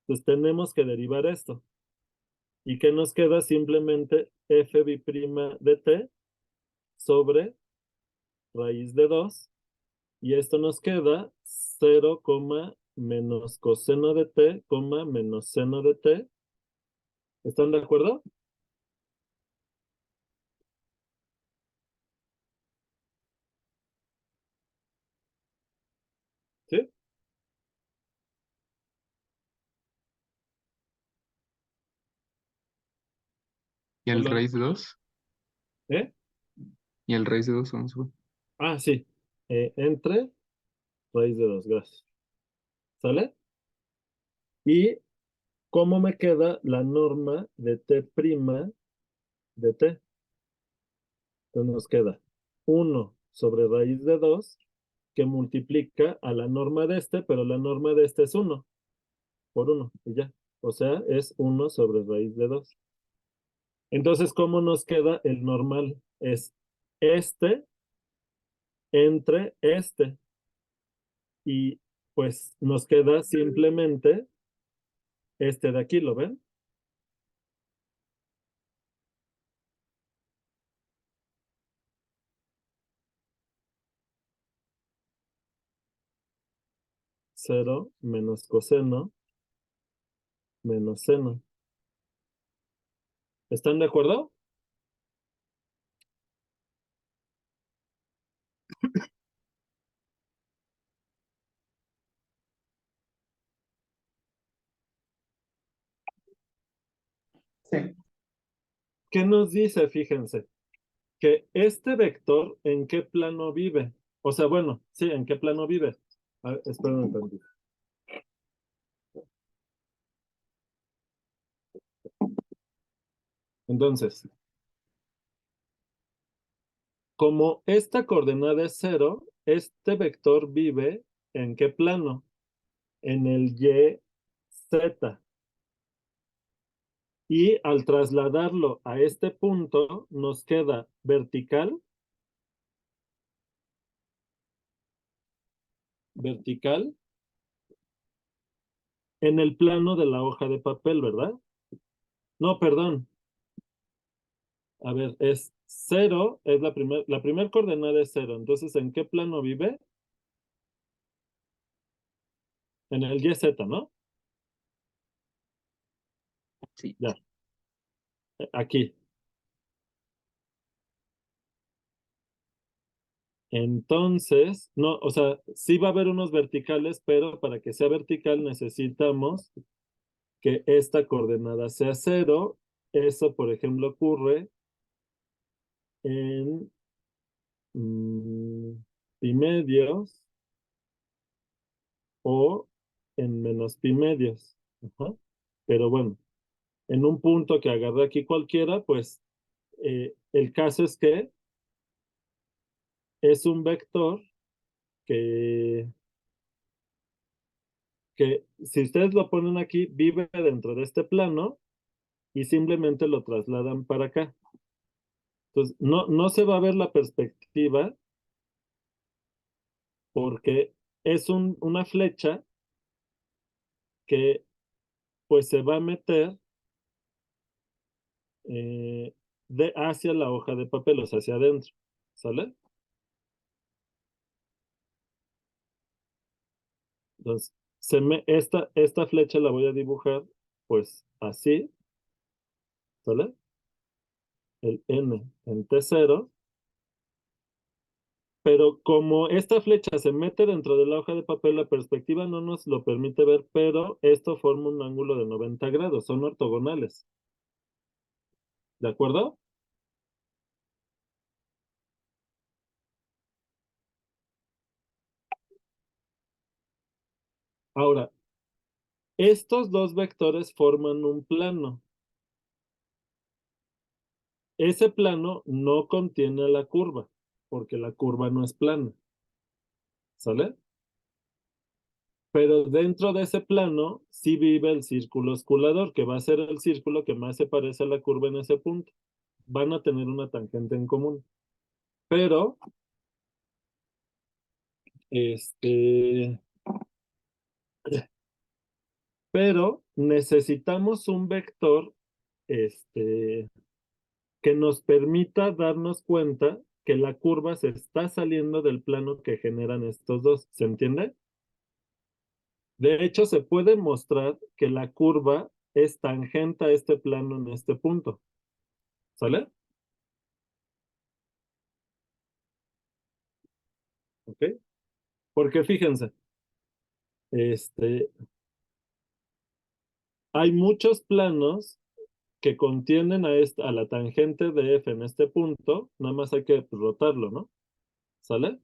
Entonces tenemos que derivar esto. ¿Y qué nos queda? Simplemente F' de T sobre raíz de 2. Y esto nos queda 0, menos coseno de T, menos seno de T. ¿Están de acuerdo? ¿Sí? ¿Y el Hola. raíz de 2? ¿Eh? ¿Y el raíz de 2 vamos a ver? Ah, sí. Entre raíz de 2, gracias. ¿Sale? ¿Y cómo me queda la norma de T' de T? Entonces nos queda 1 sobre raíz de 2 que multiplica a la norma de este, pero la norma de este es 1 por 1 y ya. O sea, es 1 sobre raíz de 2. Entonces, ¿cómo nos queda el normal? Es este entre este. Y pues nos queda simplemente este de aquí, ¿lo ven? Cero menos coseno menos seno. ¿Están de acuerdo? Sí. ¿Qué nos dice? Fíjense, que este vector, ¿en qué plano vive? O sea, bueno, sí, ¿en qué plano vive? A ver, espérenme un tantito. Entonces, como esta coordenada es 0, este vector vive ¿en qué plano? En el y, z. Y al trasladarlo a este punto, nos queda vertical, en el plano de la hoja de papel, ¿verdad? No, perdón. A ver, es 0, es la primer coordenada es 0. Entonces, ¿en qué plano vive? En el YZ, ¿no? Sí. Ya, aquí. Entonces, no, o sea, sí va a haber unos verticales, pero para que sea vertical necesitamos que esta coordenada sea 0. Eso, por ejemplo, ocurre en pi medios o en menos pi medios. Ajá. Pero bueno, en un punto que agarré aquí cualquiera, pues el caso es que es un vector que, que si ustedes lo ponen aquí, vive dentro de este plano y simplemente lo trasladan para acá. Entonces, no se va a ver la perspectiva porque es una flecha que pues se va a meter hacia la hoja de papel, o sea, hacia adentro. ¿Sale? Entonces, esta flecha la voy a dibujar pues así, ¿sale? El n en T0, pero como esta flecha se mete dentro de la hoja de papel, la perspectiva no nos lo permite ver, pero esto forma un ángulo de 90 grados, son ortogonales. ¿De acuerdo? Ahora, estos dos vectores forman un plano. Ese plano no contiene la curva, porque la curva no es plana. ¿Sale? Pero dentro de ese plano sí vive el círculo osculador, que va a ser el círculo que más se parece a la curva en ese punto. Van a tener una tangente en común. Pero, este, pero necesitamos un vector, que nos permita darnos cuenta que la curva se está saliendo del plano que generan estos dos. ¿Se entiende? De hecho, se puede mostrar que la curva es tangente a este plano en este punto. ¿Sale? ¿Ok? Porque fíjense, este, hay muchos planos que contienen a la tangente de f en este punto, nada más hay que rotarlo, ¿no? ¿Sale?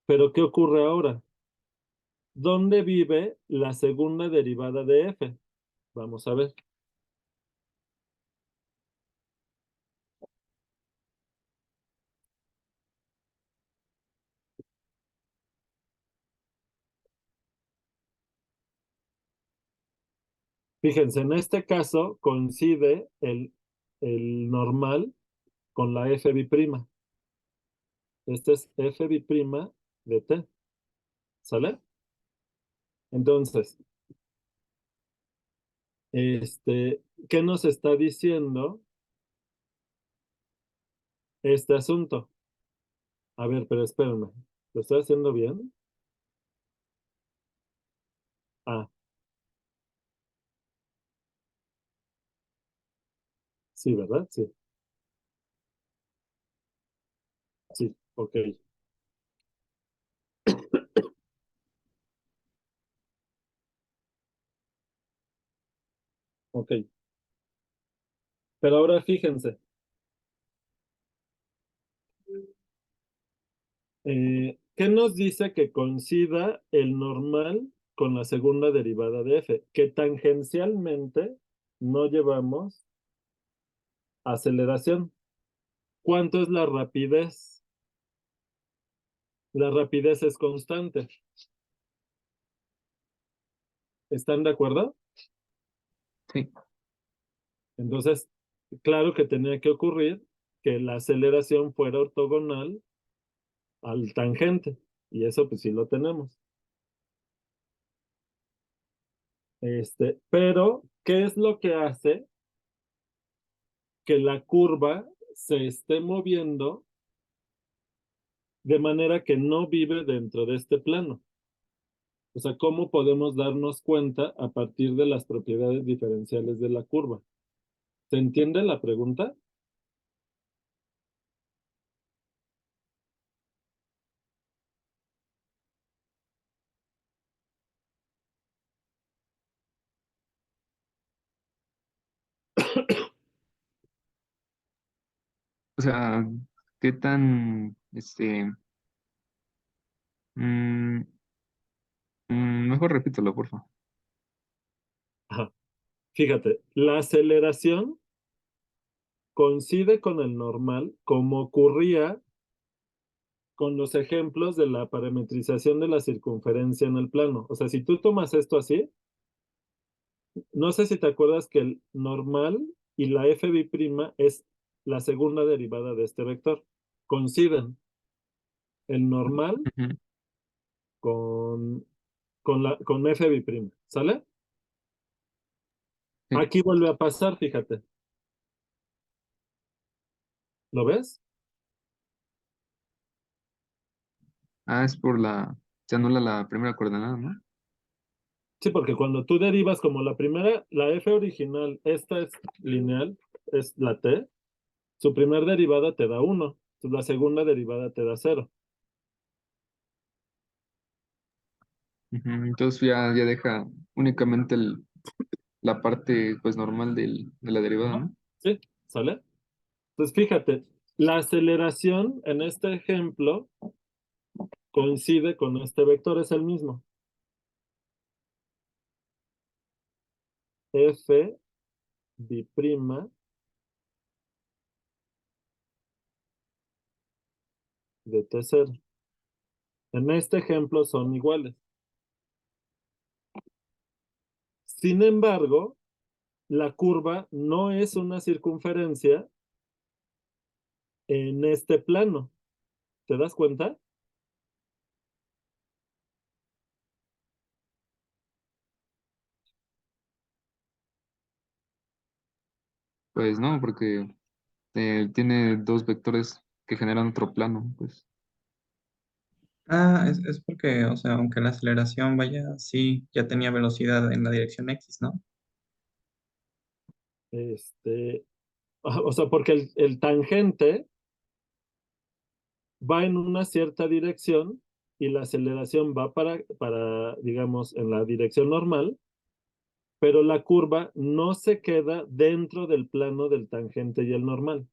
Pero ¿qué ocurre ahora? ¿Dónde vive la segunda derivada de f? Vamos a ver. Fíjense, en este caso coincide el normal con la f biprima. Este es f biprima de t. ¿Sale? Entonces, ¿qué nos está diciendo este asunto? A ver, pero espérenme. ¿Lo estoy haciendo bien? Ah, sí, ¿verdad? Sí, sí, ok, ok. Pero ahora fíjense, ¿qué nos dice que coincida el normal con la segunda derivada de f? Que tangencialmente no llevamos aceleración. ¿Cuánto es la rapidez? La rapidez es constante. ¿Están de acuerdo? Sí. Entonces, claro que tenía que ocurrir que la aceleración fuera ortogonal al tangente. Y eso pues sí lo tenemos. Pero, ¿qué es lo que hace que la curva se esté moviendo de manera que no vive dentro de este plano? O sea, ¿cómo podemos darnos cuenta a partir de las propiedades diferenciales de la curva? ¿Se entiende la pregunta? O sea, ¿qué tan, mm, mejor repítelo, por favor. Ajá. Fíjate, la aceleración coincide con el normal como ocurría con los ejemplos de la parametrización de la circunferencia en el plano. O sea, si tú tomas esto así, no sé si te acuerdas que el normal y la f biprima es la segunda derivada de este vector. Coinciden el normal Ujú, con, con f biprima. ¿Sale? sí. Aquí vuelve a pasar, fíjate. ¿Lo ves? Ah, es por se anula la primera coordenada, ¿no? Sí, porque cuando tú derivas como la primera, la f original, esta es lineal, es la t, su primer derivada te da 1, la segunda derivada te da 0. Ujú. Entonces ya deja únicamente la parte pues normal de la derivada, Ajá. ¿no? ¿Sí? ¿Sale? Entonces fíjate, la aceleración en este ejemplo coincide con este vector, es el mismo. F biprima de T0. En este ejemplo son iguales. Sin embargo, la curva no es una circunferencia en este plano. ¿Te das cuenta? Pues no, porque tiene dos vectores que generan otro plano, pues. Ah, es porque, o sea, aunque la aceleración vaya así, ya tenía velocidad en la dirección X, ¿no? Este, o sea, porque el tangente va en una cierta dirección y la aceleración va digamos, en la dirección normal, pero la curva no se queda dentro del plano del tangente y el normal.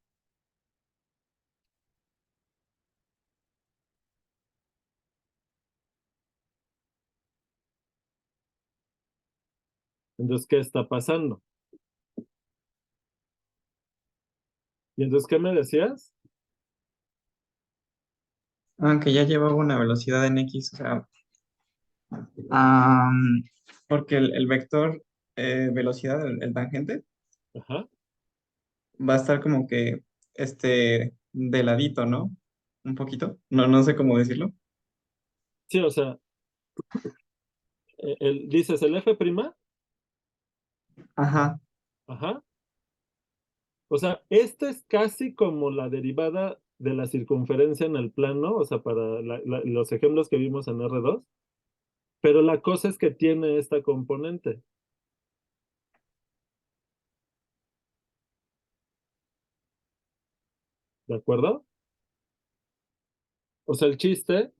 Entonces, ¿qué está pasando? ¿Y entonces qué me decías? Aunque ya llevaba una velocidad en X, o sea, am, porque el vector velocidad, el tangente, Ajá. va a estar como que de ladito, ¿no? Un poquito. No, no sé cómo decirlo. Sí, o sea, dices el F', Ajá. ajá. O sea, esta es casi como la derivada de la circunferencia en el plano, o sea, para los ejemplos que vimos en R2, pero la cosa es que tiene esta componente, ¿de acuerdo? O sea, el chiste,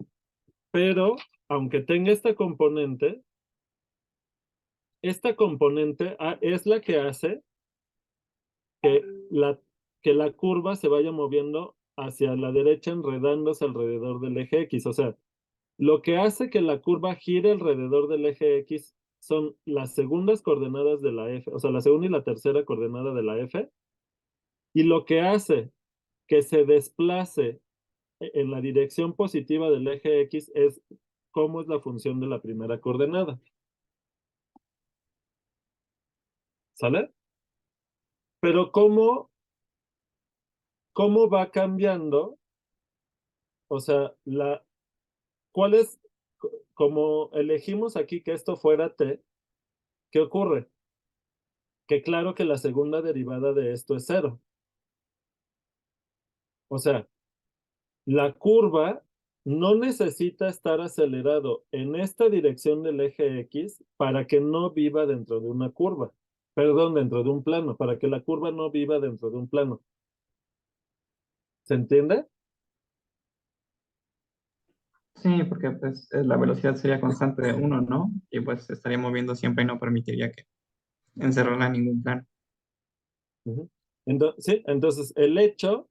pero aunque tenga esta componente es la que hace que la, que la curva se vaya moviendo hacia la derecha enredándose alrededor del eje X. O sea, lo que hace que la curva gire alrededor del eje X son las segundas coordenadas de la F, o sea, la segunda y la tercera coordenada de la F, y lo que hace que se desplace en la dirección positiva del eje X es cómo es la función de la primera coordenada. ¿Sale? Pero cómo va cambiando, o sea, ¿cuál es, como elegimos aquí que esto fuera t, ¿qué ocurre? Que claro que la segunda derivada de esto es 0. O sea, la curva no necesita estar acelerado en esta dirección del eje X para que no viva dentro de una curva. Perdón, dentro de un plano, para que la curva no viva dentro de un plano. ¿Se entiende? Sí, porque pues la velocidad sería constante de uno, ¿no? Y pues se estaría moviendo siempre y no permitiría que encerrara ningún plan. Ujú. Sí, entonces el hecho,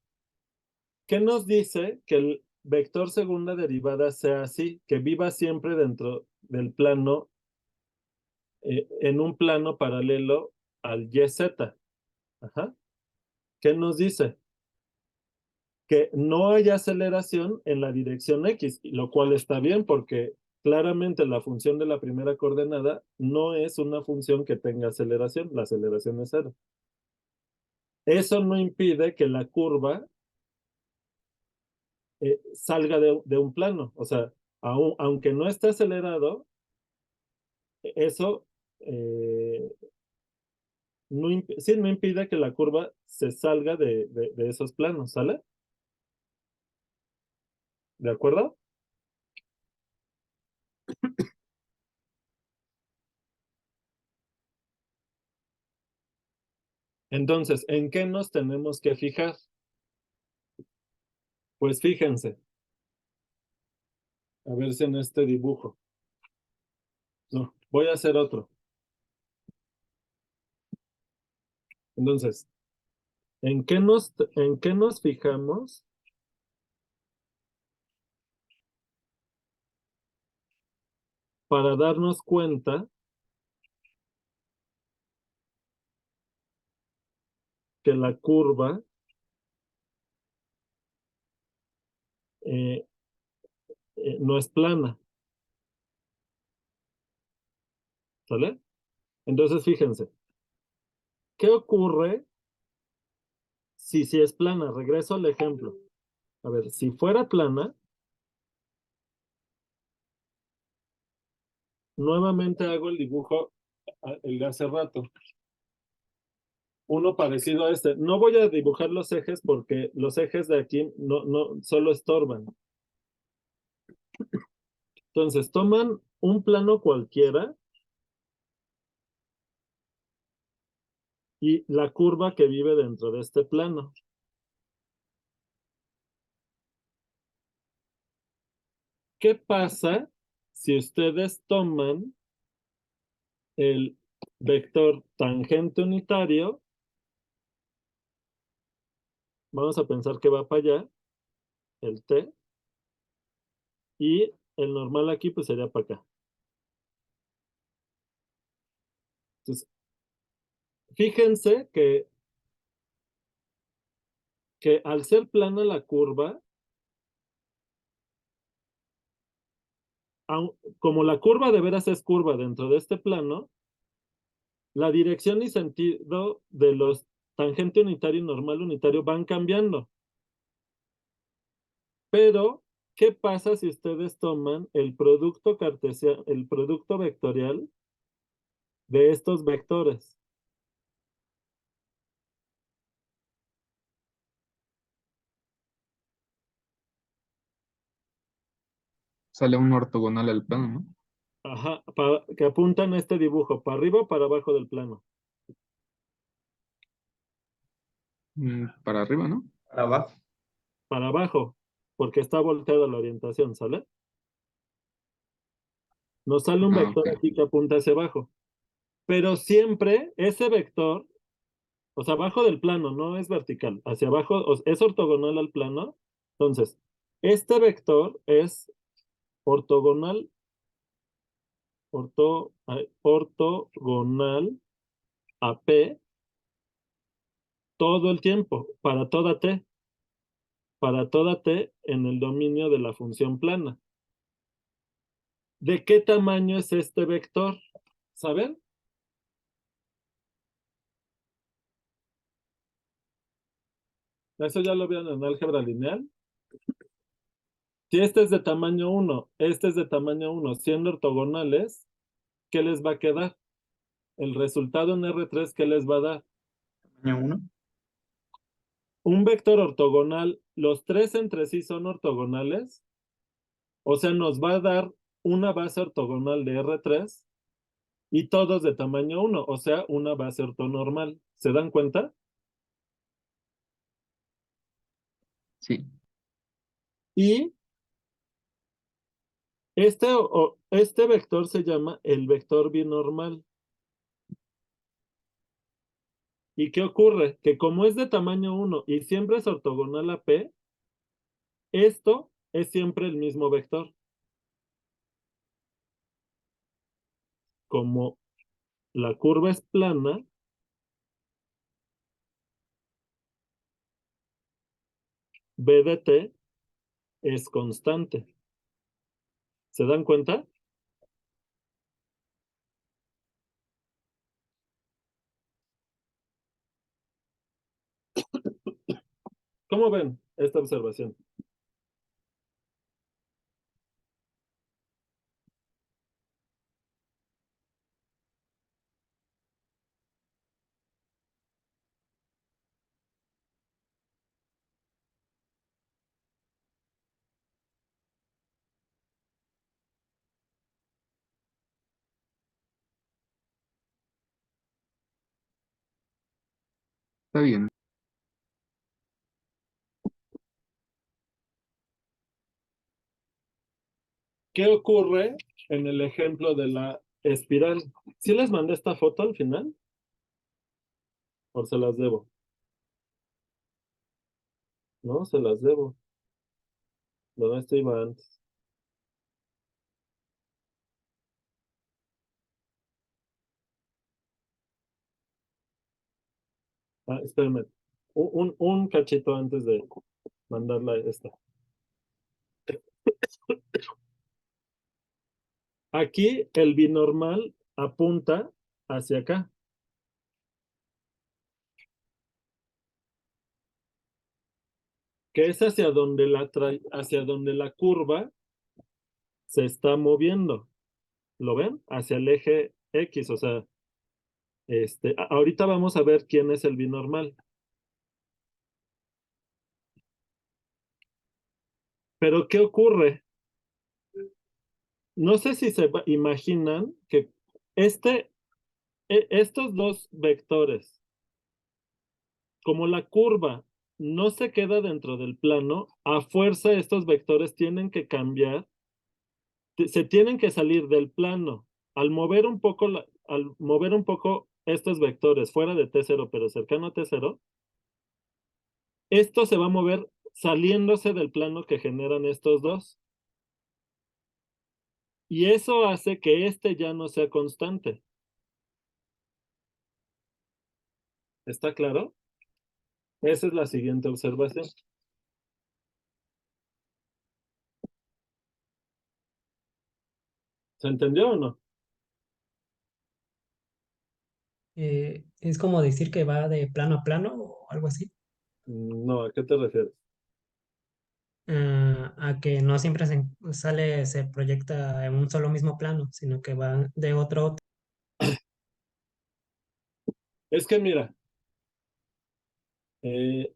¿qué nos dice que el vector segunda derivada sea así, que viva siempre dentro del plano, en un plano paralelo al YZ? Ajá. ¿Qué nos dice? Que no hay aceleración en la dirección X, lo cual está bien porque claramente la función de la primera coordenada no es una función que tenga aceleración, la aceleración es 0. Eso no impide que la curva salga de un plano, o sea, aunque no esté acelerado, eso eh, sí, no impide que la curva se salga de esos planos, ¿sale? ¿De acuerdo? Entonces, ¿en qué nos tenemos que fijar? Pues fíjense, a ver si en este dibujo. No, voy a hacer otro. Entonces, en qué nos fijamos para darnos cuenta que la curva eh, no es plana? ¿Sale? Entonces, fíjense, ¿qué ocurre si es plana? Regreso al ejemplo. A ver, si fuera plana, nuevamente hago el dibujo el de hace rato. Uno parecido a este. No voy a dibujar los ejes porque los ejes de aquí no solo estorban. Entonces, toman un plano cualquiera y la curva que vive dentro de este plano. ¿Qué pasa si ustedes toman el vector tangente unitario? Vamos a pensar que va para allá, el t, y el normal aquí pues sería para acá. Entonces, fíjense que al ser plana la curva, como la curva de veras es curva dentro de este plano, la dirección y sentido de los tangente unitario y normal unitario van cambiando. Pero, ¿qué pasa si ustedes toman el producto cartesiano, el producto vectorial de estos vectores? Sale un ortogonal al plano, ¿no? Ajá, que apuntan a este dibujo, para arriba o para abajo del plano. Para arriba, ¿no? Para abajo. Para abajo, porque está volteada la orientación, ¿sale? Nos sale un Ah, vector ok. aquí que apunta hacia abajo. Pero siempre ese vector, o sea, abajo del plano, no es vertical, hacia abajo es ortogonal al plano. Entonces, este vector es ortogonal, ortogonal a P todo el tiempo, para toda T en el dominio de la función plana. ¿De qué tamaño es este vector? ¿Saben? Eso ya lo vieron en álgebra lineal. Si este es de tamaño 1, este es de tamaño 1, siendo ortogonales, ¿qué les va a quedar? El resultado en R3, ¿qué les va a dar? Tamaño 1. Un vector ortogonal, los tres entre sí son ortogonales, o sea, nos va a dar una base ortogonal de R3 y todos de tamaño 1, o sea, una base ortonormal. ¿Se dan cuenta? Sí. Y este vector se llama el vector binormal. ¿Y qué ocurre? Que como es de tamaño 1 y siempre es ortogonal a P, esto es siempre el mismo vector. Como la curva es plana, B de t es constante. ¿Se dan cuenta? ¿Cómo ven esta observación? Está bien. ¿Qué ocurre en el ejemplo de la espiral? ¿Sí les mandé esta foto al final? ¿O se las debo? No, se las debo. ¿Dónde estoy antes? Ah, espérenme. Un cachito antes de mandarla esta. Aquí el binormal apunta hacia acá. Que es hacia donde la curva se está moviendo. ¿Lo ven? Hacia el eje X. O sea, ahorita vamos a ver quién es el binormal. Pero ¿qué ocurre? No sé si imaginan que estos dos vectores, como la curva no se queda dentro del plano, a fuerza estos vectores tienen que cambiar, se tienen que salir del plano. Al mover un poco estos vectores fuera de T0, pero cercano a T0, esto se va a mover saliéndose del plano que generan estos dos. Y eso hace que este ya no sea constante. ¿Está claro? Esa es la siguiente observación. ¿Se entendió o no? Es como decir que va de plano a plano o algo así. No, ¿a qué te refieres? A que no siempre se proyecta en un solo mismo plano, sino que va de otro a otro. Es que mira, eh,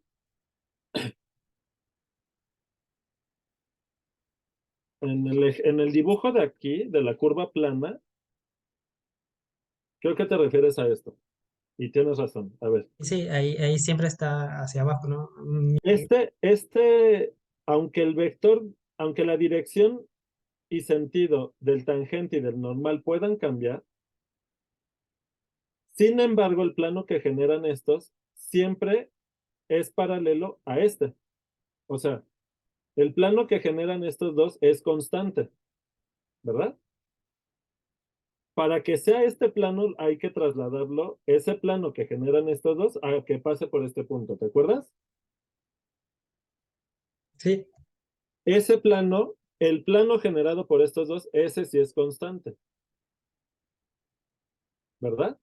en el dibujo de aquí, de la curva plana, creo que te refieres a esto. Y tienes razón. A ver, Sí, ahí siempre está hacia abajo, ¿no? este, este, aunque el vector, aunque la dirección y sentido del tangente y del normal puedan cambiar, sin embargo, el plano que generan estos siempre es paralelo a este. O sea, el plano que generan estos dos es constante, ¿verdad? Para que sea este plano, hay que trasladarlo, ese plano que generan estos dos, a que pase por este punto, ¿te acuerdas? Sí, Ese plano, el plano generado por estos dos, ese sí es constante, ¿verdad?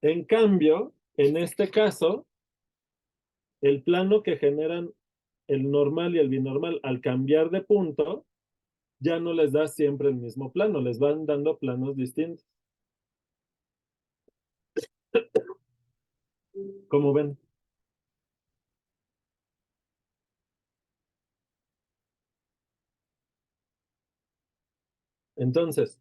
En cambio, en este caso, el plano que generan el normal y el binormal al cambiar de punto, ya no les da siempre el mismo plano, les van dando planos distintos. ¿Cómo ven? Entonces,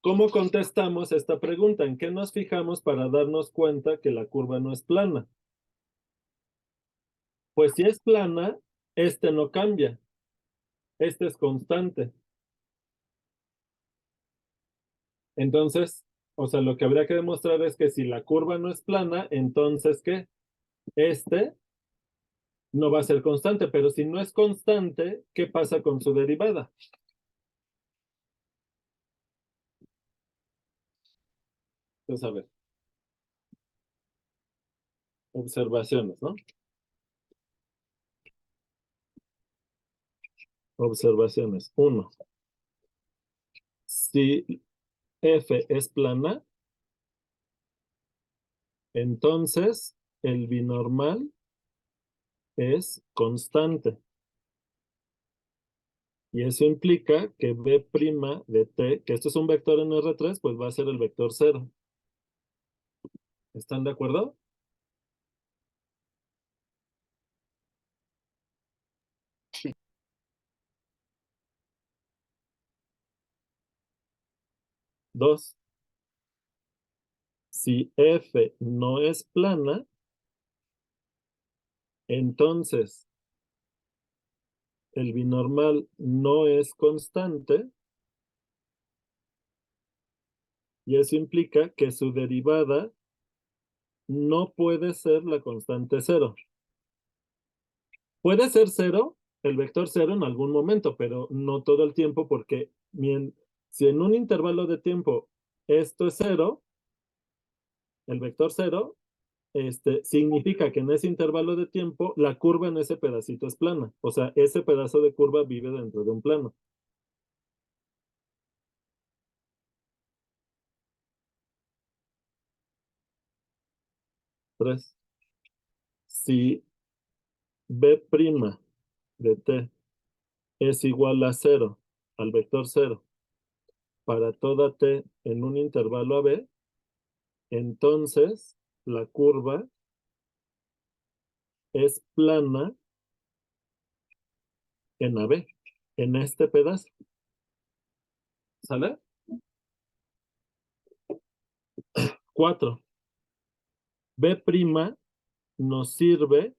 ¿cómo contestamos esta pregunta? ¿En qué nos fijamos para darnos cuenta que la curva no es plana? Pues si es plana, este no cambia, este es constante. Entonces, o sea, lo que habría que demostrar es que si la curva no es plana, entonces ¿qué? Este no va a ser constante, pero si no es constante, ¿qué pasa con su derivada? Entonces, a ver, observaciones, ¿no? Observaciones. Uno, si F es plana, entonces el binormal es constante. Y eso implica que B' de T, que esto es un vector en R3, pues va a ser el vector 0. ¿Están de acuerdo? Dos, si F no es plana, Entonces, el binormal no es constante y eso implica que su derivada no puede ser la constante cero. Puede ser cero, el vector cero en algún momento, pero no todo el tiempo porque si en un intervalo de tiempo esto es cero, el vector cero, significa que en ese intervalo de tiempo la curva en ese pedacito es plana. O sea, ese pedazo de curva vive dentro de un plano. Tres. Si b' de t es igual a cero, al vector cero, para toda t en un intervalo AB, entonces la curva es plana en AB, en este pedazo. ¿Sale? 4. B' nos sirve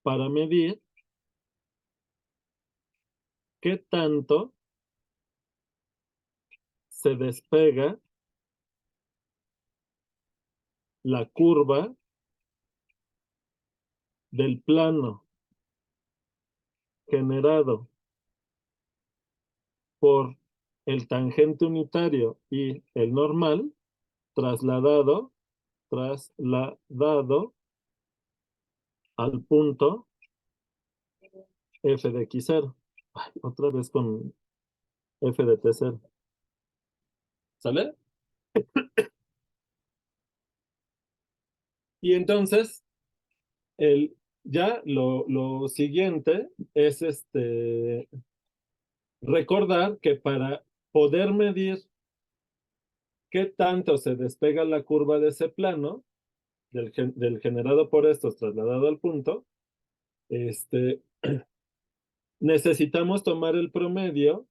para medir qué tanto se despega la curva del plano generado por el tangente unitario y el normal trasladado al punto f de x0. Ay, otra vez con f de t0. ¿Sale? Y entonces, ya lo siguiente es recordar que para poder medir qué tanto se despega la curva de ese plano, del generado por estos trasladado al punto, necesitamos tomar el promedio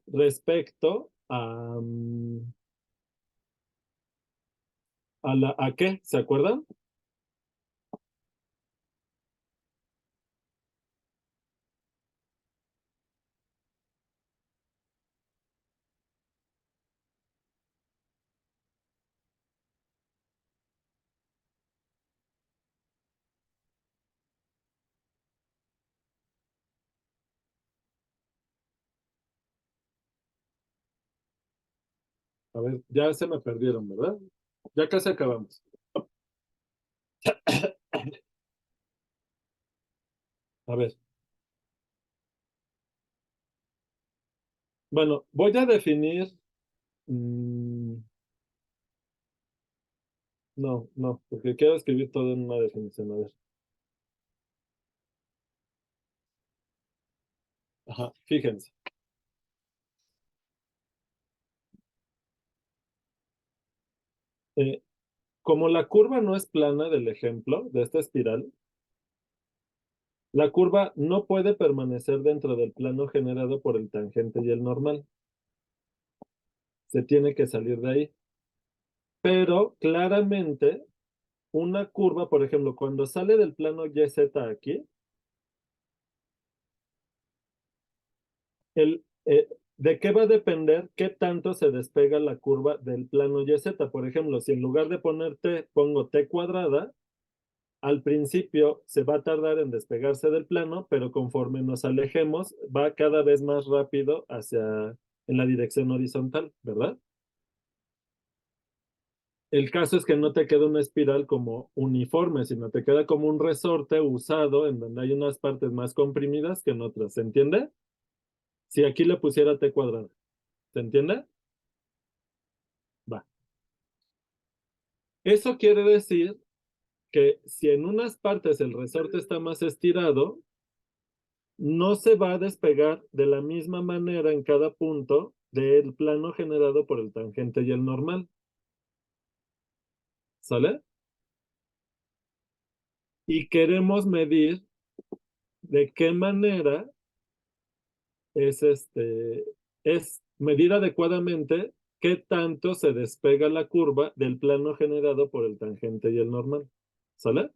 respecto ¿a qué? ¿Se acuerdan? A ver, ya se me perdieron, ¿verdad? Ya casi acabamos. A ver. Bueno, voy a definir. No, porque quiero escribir todo en una definición. A ver. Ajá, fíjense. Eh, como la curva no es plana del ejemplo, de esta espiral, la curva no puede permanecer dentro del plano generado por el tangente y el normal. Se tiene que salir de ahí. Pero claramente, una curva, por ejemplo, cuando sale del plano YZ aquí, ¿de qué va a depender qué tanto se despega la curva del plano YZ? Por ejemplo, si en lugar de poner t, pongo t cuadrada, al principio se va a tardar en despegarse del plano, pero conforme nos alejemos, va cada vez más rápido en la dirección horizontal, ¿verdad? El caso es que no te queda una espiral como uniforme, sino te queda como un resorte usado en donde hay unas partes más comprimidas que en otras. ¿Se entiende? Si aquí le pusiera t cuadrada, ¿se entiende? Va. Eso quiere decir que si en unas partes el resorte está más estirado, no se va a despegar de la misma manera en cada punto del plano generado por el tangente y el normal. ¿Sale? Y queremos medir de qué manera es medir adecuadamente qué tanto se despega la curva del plano generado por el tangente y el normal. ¿Sale?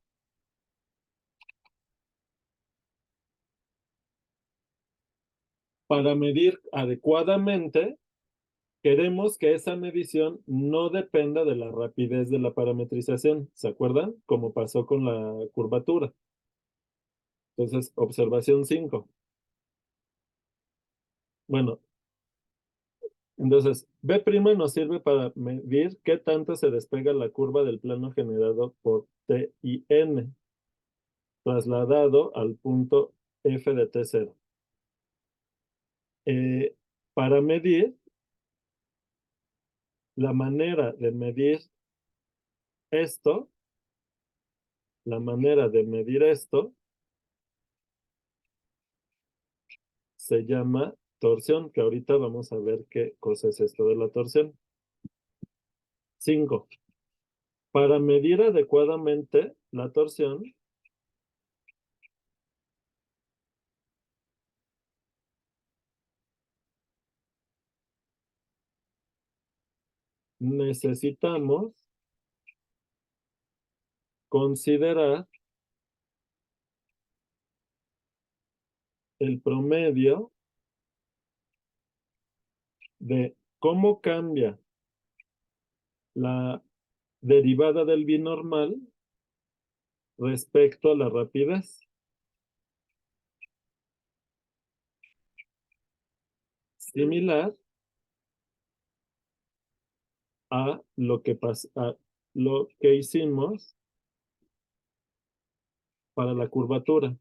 Para medir adecuadamente, queremos que esa medición no dependa de la rapidez de la parametrización. ¿Se acuerdan? Como pasó con la curvatura. Entonces, observación 5. Bueno, entonces, B' nos sirve para medir qué tanto se despega la curva del plano generado por T y N, trasladado al punto F de T0. Para medir, la manera de medir esto, se llama torsión, que ahorita vamos a ver qué cosa es esto de la torsión. 5. Para medir adecuadamente la torsión, necesitamos considerar el promedio de cómo cambia la derivada del binormal respecto a la rapidez. Similar a lo que hicimos para la curvatura.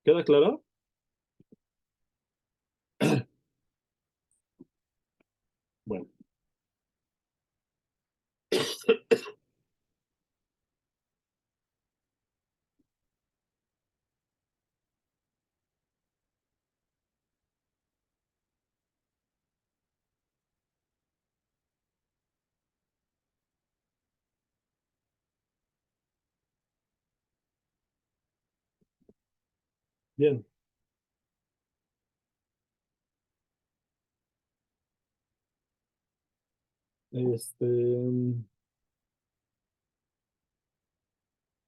¿Queda claro? Bueno. Bien.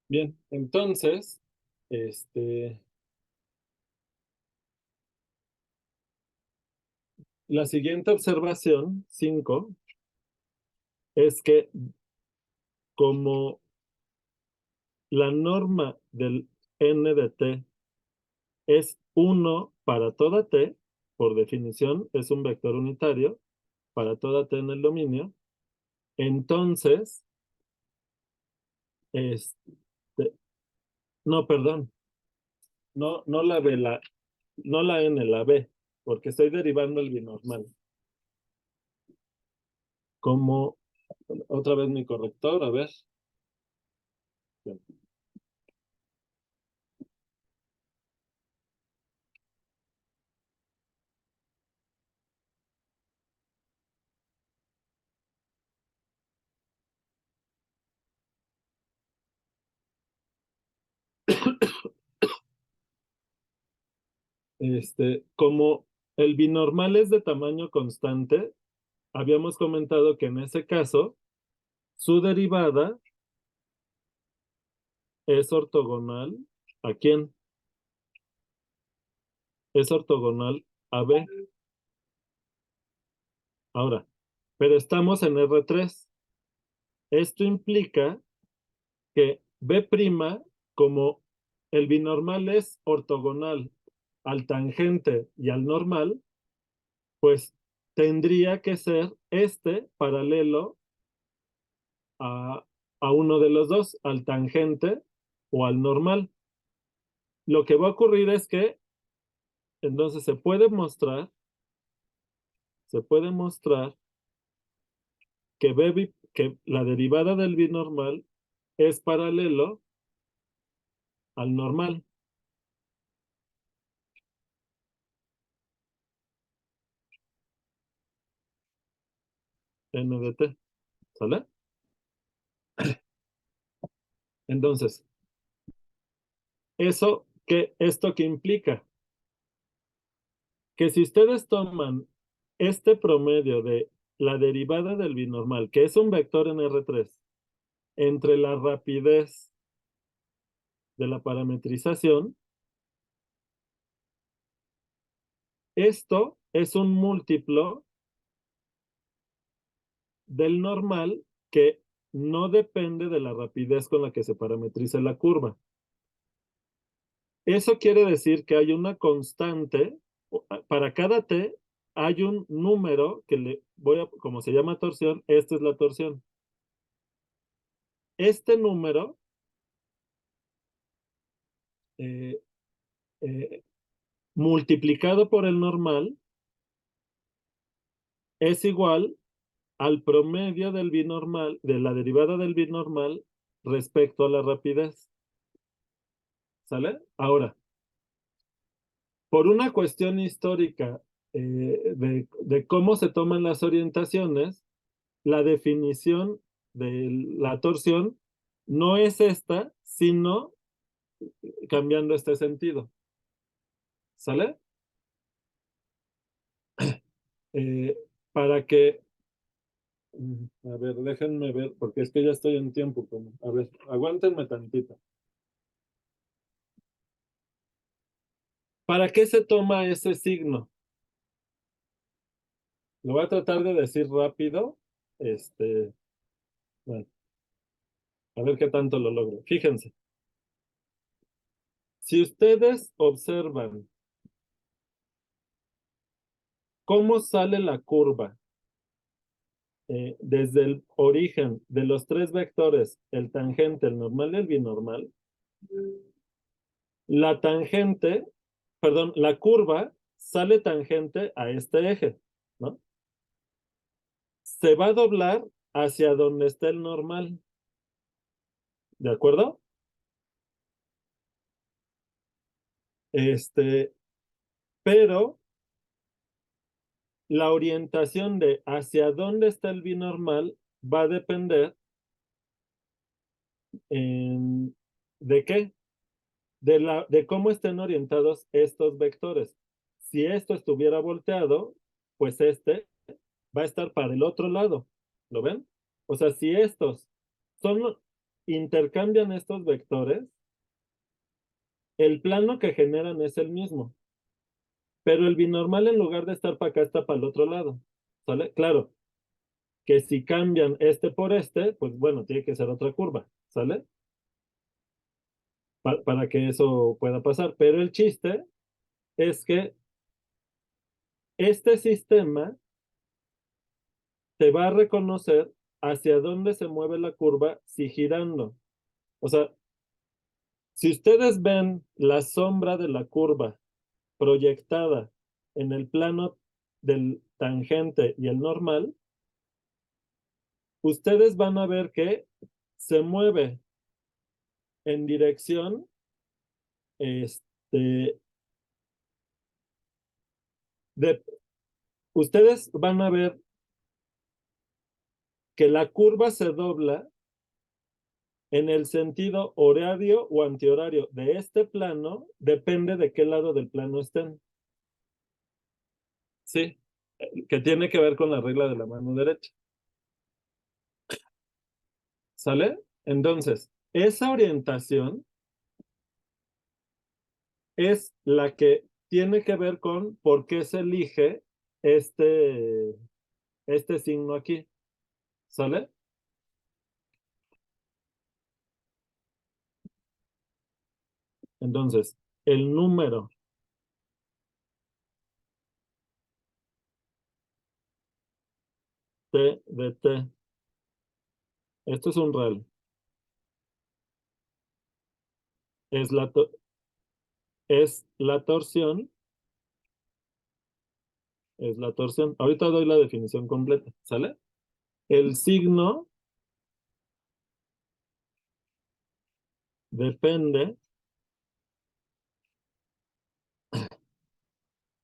Bien, entonces, la siguiente observación, 5, es que como la norma del n de t es 1 para toda t, por definición es un vector unitario para toda t en el dominio, entonces, este, no, perdón, no la b, no la n, la b, porque estoy derivando el binormal. Como, otra vez mi corrector, a ver. Bien. Como el binormal es de tamaño constante, habíamos comentado que en ese caso, su derivada es ortogonal. ¿A quién? Es ortogonal a B. Ahora, pero estamos en R3. Esto implica que B', como el binormal es ortogonal al tangente y al normal, pues tendría que ser paralelo a uno de los dos, al tangente o al normal. Lo que va a ocurrir es que entonces se puede mostrar que la derivada del binormal es paralelo al normal. N de t. ¿Sale? Entonces, ¿esto qué implica? Que si ustedes toman este promedio de la derivada del binormal, que es un vector en R3, entre la rapidez de la parametrización. Esto es un múltiplo del normal que no depende de la rapidez con la que se parametriza la curva. Eso quiere decir que hay una constante, para cada t hay un número que le voy a, como se llama torsión, esta es la torsión. Este número eh, eh, multiplicado por el normal es igual al promedio del binormal, de la derivada del binormal respecto a la rapidez. ¿Sale? Ahora, por una cuestión histórica de cómo se toman las orientaciones, la definición de la torsión no es esta, sino cambiando este sentido. ¿Sale? Eh, para que, a ver, déjenme ver, porque es que ya estoy en tiempo. A ver, aguántenme tantito. ¿Para qué se toma ese signo? Lo voy a tratar de decir rápido. Bueno, a ver qué tanto lo logro. Fíjense. Si ustedes observan cómo sale la curva desde el origen de los tres vectores, el tangente, el normal y el binormal, la tangente, perdón, la curva sale tangente a este eje, ¿no? Se va a doblar hacia donde está el normal. ¿De acuerdo? Pero la orientación de hacia dónde está el binormal va a depender ¿de qué? De cómo estén orientados estos vectores. Si esto estuviera volteado, pues este va a estar para el otro lado. ¿Lo ven? O sea, si estos son, intercambian estos vectores, el plano que generan es el mismo. Pero el binormal en lugar de estar para acá está para el otro lado. ¿Sale? Claro, que si cambian este por este, pues bueno, tiene que ser otra curva. ¿Sale? Para que eso pueda pasar. Pero el chiste es que este sistema te va a reconocer hacia dónde se mueve la curva si girando. O sea, si ustedes ven la sombra de la curva proyectada en el plano del tangente y el normal, ustedes van a ver que se mueve en dirección, de, ustedes van a ver que la curva se dobla en el sentido horario o antihorario de este plano, depende de qué lado del plano estén. Sí, que tiene que ver con la regla de la mano derecha. ¿Sale? Entonces, esa orientación es la que tiene que ver con por qué se elige este signo aquí. ¿Sale? Entonces, el número T de T, esto es un real, es es la torsión, es la torsión. Ahorita doy la definición completa, ¿sale? El signo depende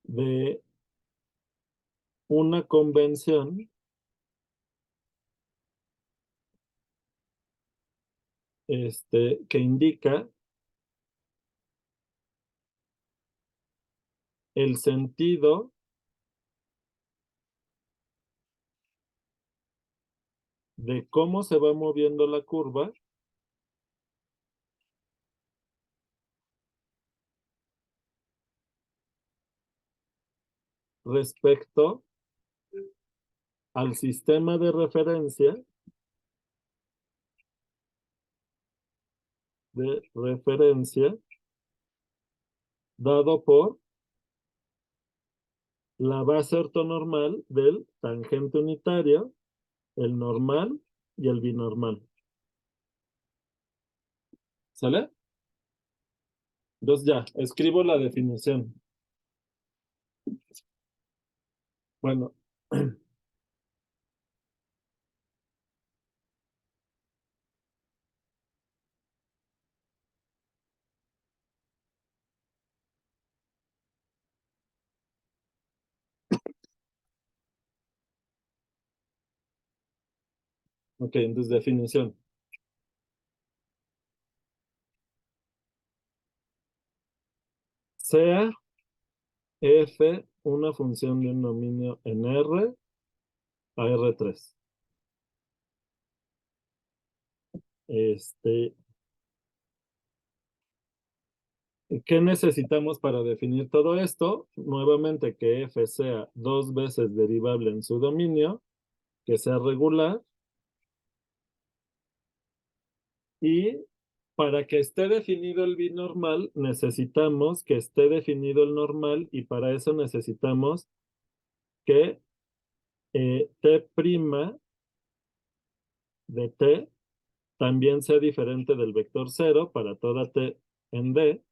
de una convención que indica el sentido de cómo se va moviendo la curva respecto al sistema de referencia dado por la base ortonormal del tangente unitario, el normal y el binormal. ¿Sale? Entonces ya, escribo la definición. Bueno, ok, entonces definición. Sea f una función de un dominio en R a R3. ¿Qué necesitamos para definir todo esto? Nuevamente que f sea 2 veces derivable en su dominio, que sea regular, y para que esté definido el binormal, necesitamos que esté definido el normal, y para eso necesitamos que T' de T también sea diferente del vector 0 para toda T en D,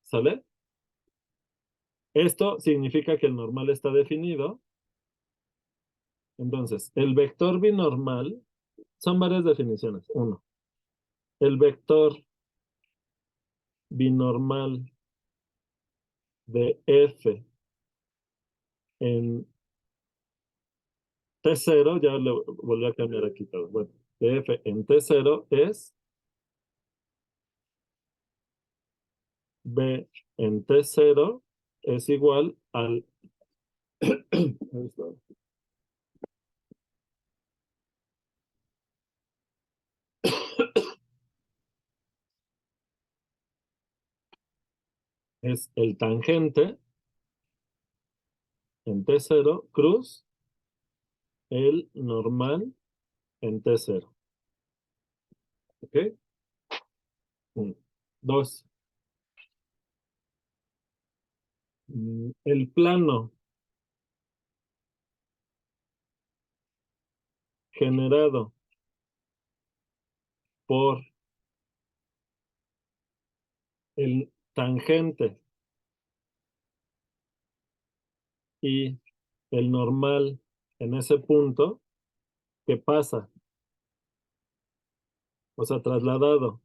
¿sale? Esto significa que el normal está definido. Entonces, el vector binormal, son varias definiciones. Uno, el vector binormal de F en T0, ya le volví a cambiar aquí todo. Bueno, de F en T0 es B en T0 es igual al... es el tangente en T0 cruz el normal en T0. ¿Ok? Uno. Dos. El plano generado por el tangente y el normal en ese punto, que pasa, o sea, trasladado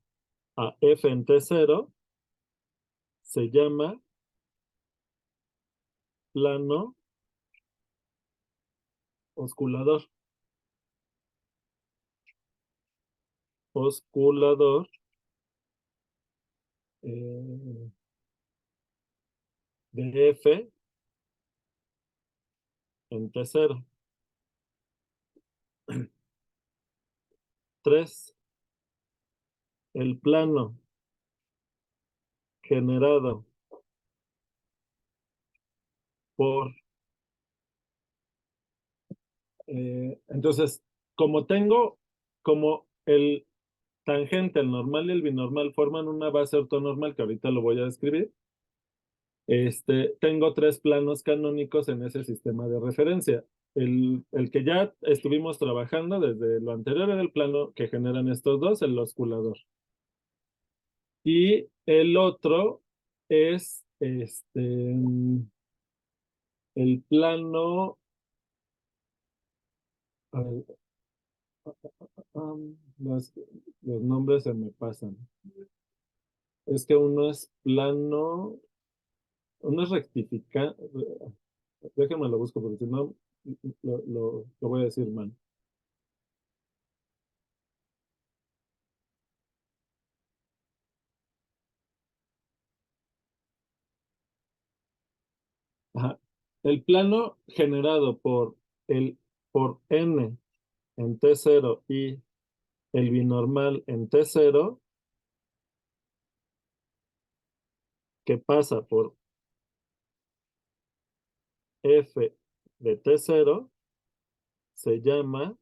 a F en T0, se llama plano osculador. Osculador de F en T0. 3. El plano generado por... entonces, como el tangente, el normal y el binormal forman una base ortonormal, que ahorita lo voy a describir, tengo 3 planos canónicos en ese sistema de referencia. El que ya estuvimos trabajando desde lo anterior era el plano que generan estos dos, el osculador. Y el otro es el plano. A ver, los nombres se me pasan. Es que uno es plano, uno es rectificar. Déjenme lo busco porque si no lo voy a decir mal. Ajá. El plano generado por N en T0 y el binormal en T0, que pasa por f de T0, se llama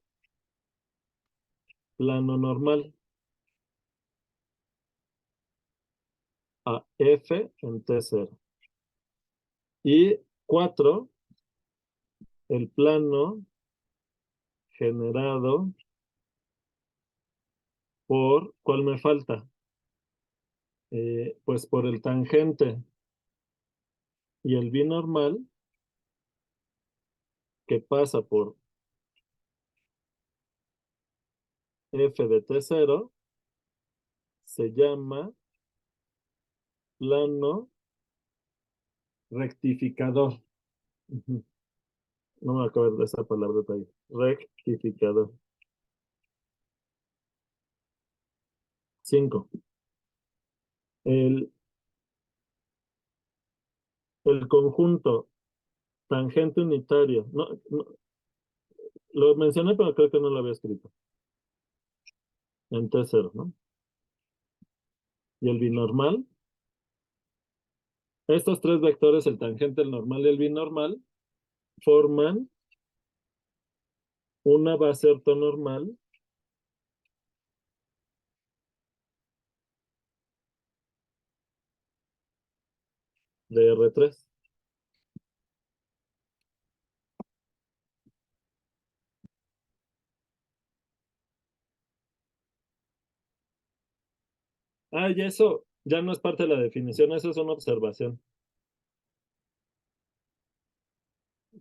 plano normal a f en T0. Y 4, el plano generado por, ¿cuál me falta? Pues por el tangente y el binormal que pasa por f de T0 se llama plano rectificador. Ujú. No me acuerdo de esa palabra ahí. Rectificador. 5. El, el conjunto tangente unitario. No, lo mencioné, pero creo que no lo había escrito. En T0, ¿no? Y el binormal. Estos tres vectores, el tangente, el normal y el binormal, forman una base ortonormal de R3. Ah, y eso ya no es parte de la definición, eso es una observación.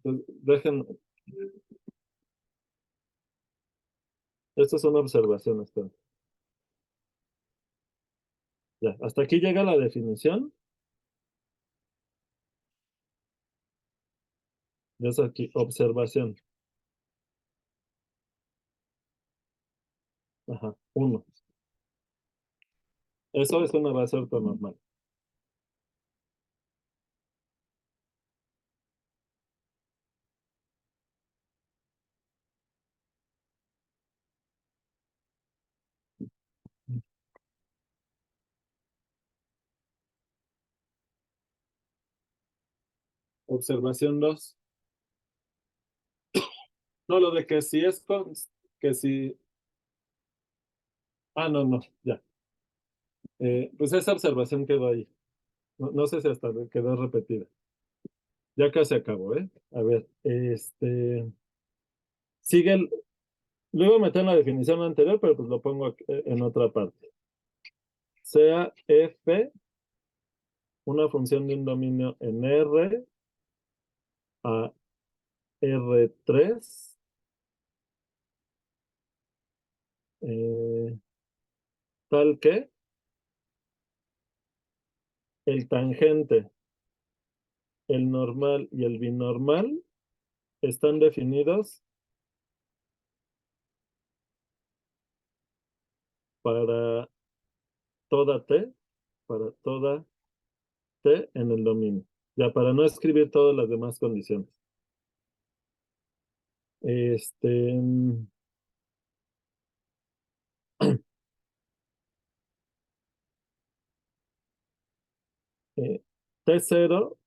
Entonces, esto es una observación. Ya, hasta aquí llega la definición. Ya es aquí, observación. Ajá, 1. Eso es una base ortonormal. Observación 2. No, lo de que si es que si. Ah, no, no, ya. Pues esa observación quedó ahí. No, no sé si hasta quedó repetida. Ya casi acabó, ¿eh? A ver, sigue lo iba a meter en la definición anterior, pero pues lo pongo en otra parte. Sea f una función de un dominio en R a R3, tal que el tangente, el normal y el binormal están definidos para toda t, para toda t en el dominio. Ya para no escribir todas las demás condiciones. T0,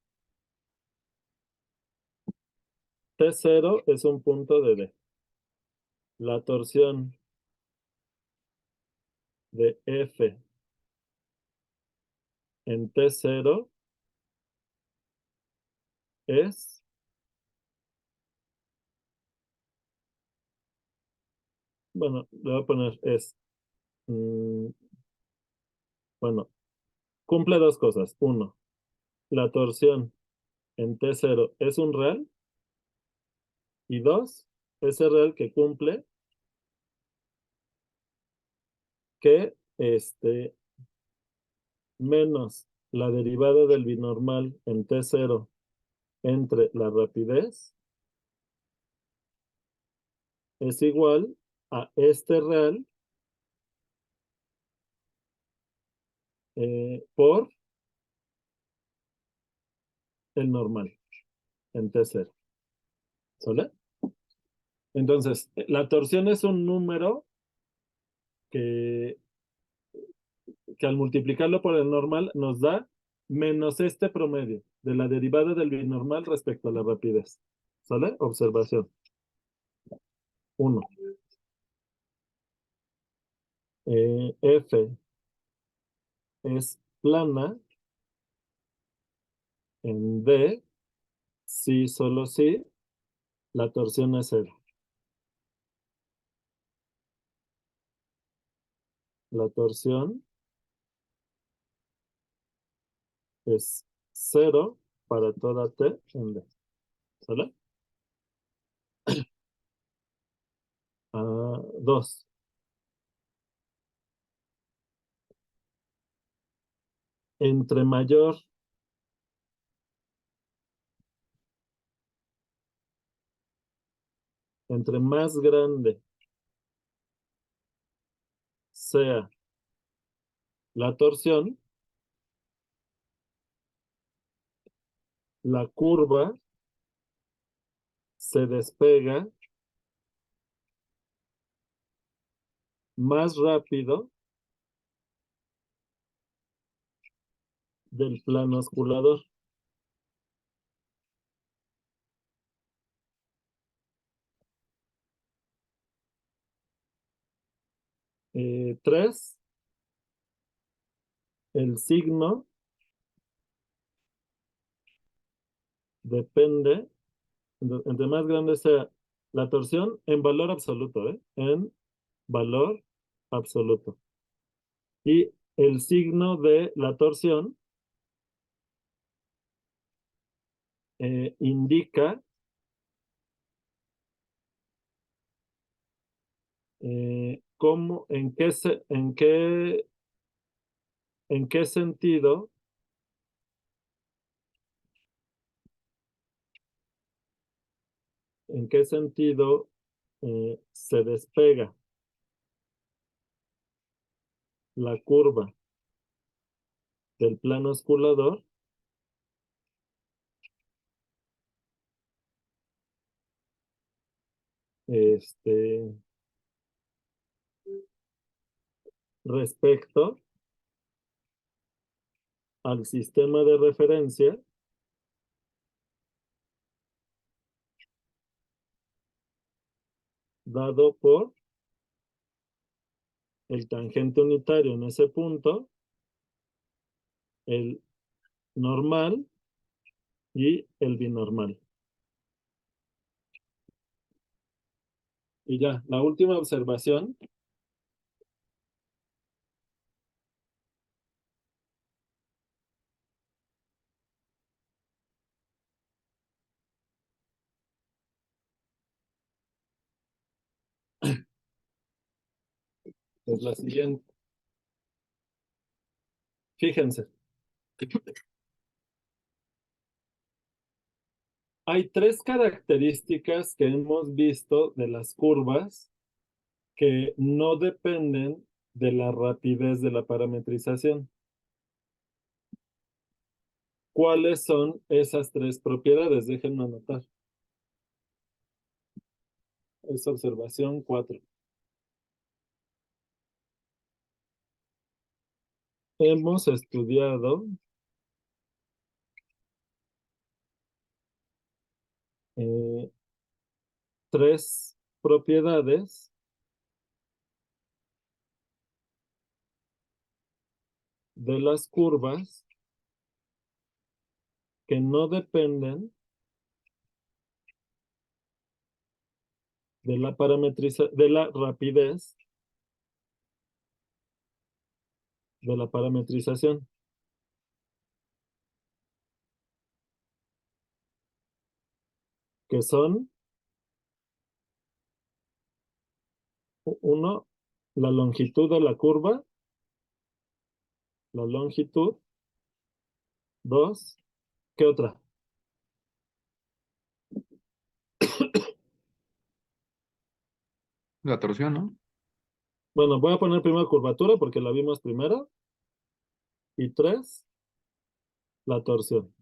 T0 es un punto de D. La torsión de F en T0 es, bueno, le voy a poner bueno, cumple dos cosas. Uno, la torsión en T0 es un real. Y dos, ese real que cumple que menos la derivada del binormal en T0 entre la rapidez es igual a este real por el normal en T0. ¿Sale? Entonces, la torsión es un número que, que al multiplicarlo por el normal nos da menos este promedio de la derivada del binormal respecto a la rapidez. ¿Sale? Observación. 1. F es plana en D, si solo si la torsión es 0. La torsión es 0 para toda T en D. ¿Sale? 2. Entre mayor entre más grande sea la torsión, la curva se despega más rápido del plano osculador. Tres, el signo depende, entre más grande sea la torsión, en valor absoluto, ¿eh? En valor absoluto. Y el signo de la torsión indica cómo, en qué sentido se despega la curva del plano osculador respecto al sistema de referencia dado por el tangente unitario en ese punto, el normal y el binormal. Y ya, la última observación. Es la siguiente. Fíjense. Hay tres características que hemos visto de las curvas que no dependen de la rapidez de la parametrización. ¿Cuáles son esas tres propiedades? Déjenme anotar. Es observación 4. Hemos estudiado tres propiedades de las curvas que no dependen de la de la rapidez de la parametrización, que son, uno, la longitud de la curva, la longitud, dos, ¿qué otra? La torsión, ¿no? Bueno, voy a poner primero curvatura porque la vimos primero, y tres, la torsión,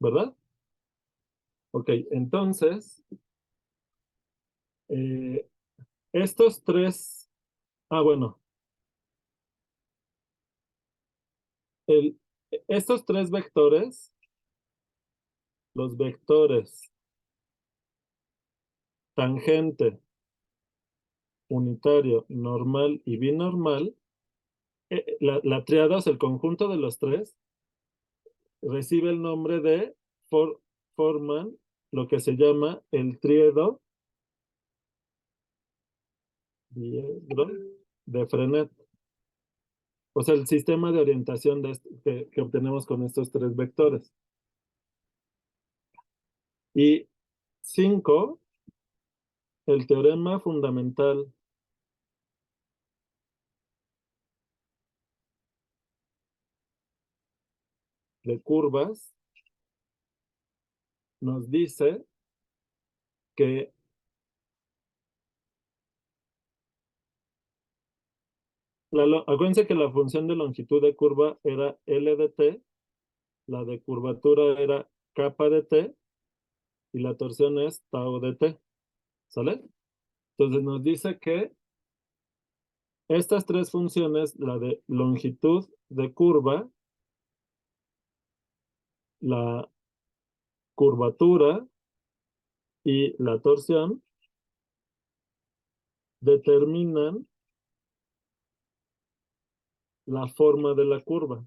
¿verdad? Ok, entonces, estos tres, bueno, el, estos tres vectores, los vectores tangente, unitario, normal y binormal, la tríada, o sea, el conjunto de los tres, recibe el nombre de, forman lo que se llama el tríedo de Frenet. O sea, el sistema de orientación que obtenemos con estos tres vectores. Y 5, el teorema fundamental de curvas nos dice que acuérdense que la función de longitud de curva era L de t, la de curvatura era kappa de t, y la torsión es tau de t. ¿Sale? Entonces nos dice que estas tres funciones, la de longitud de curva, la curvatura y la torsión, determinan la forma de la curva.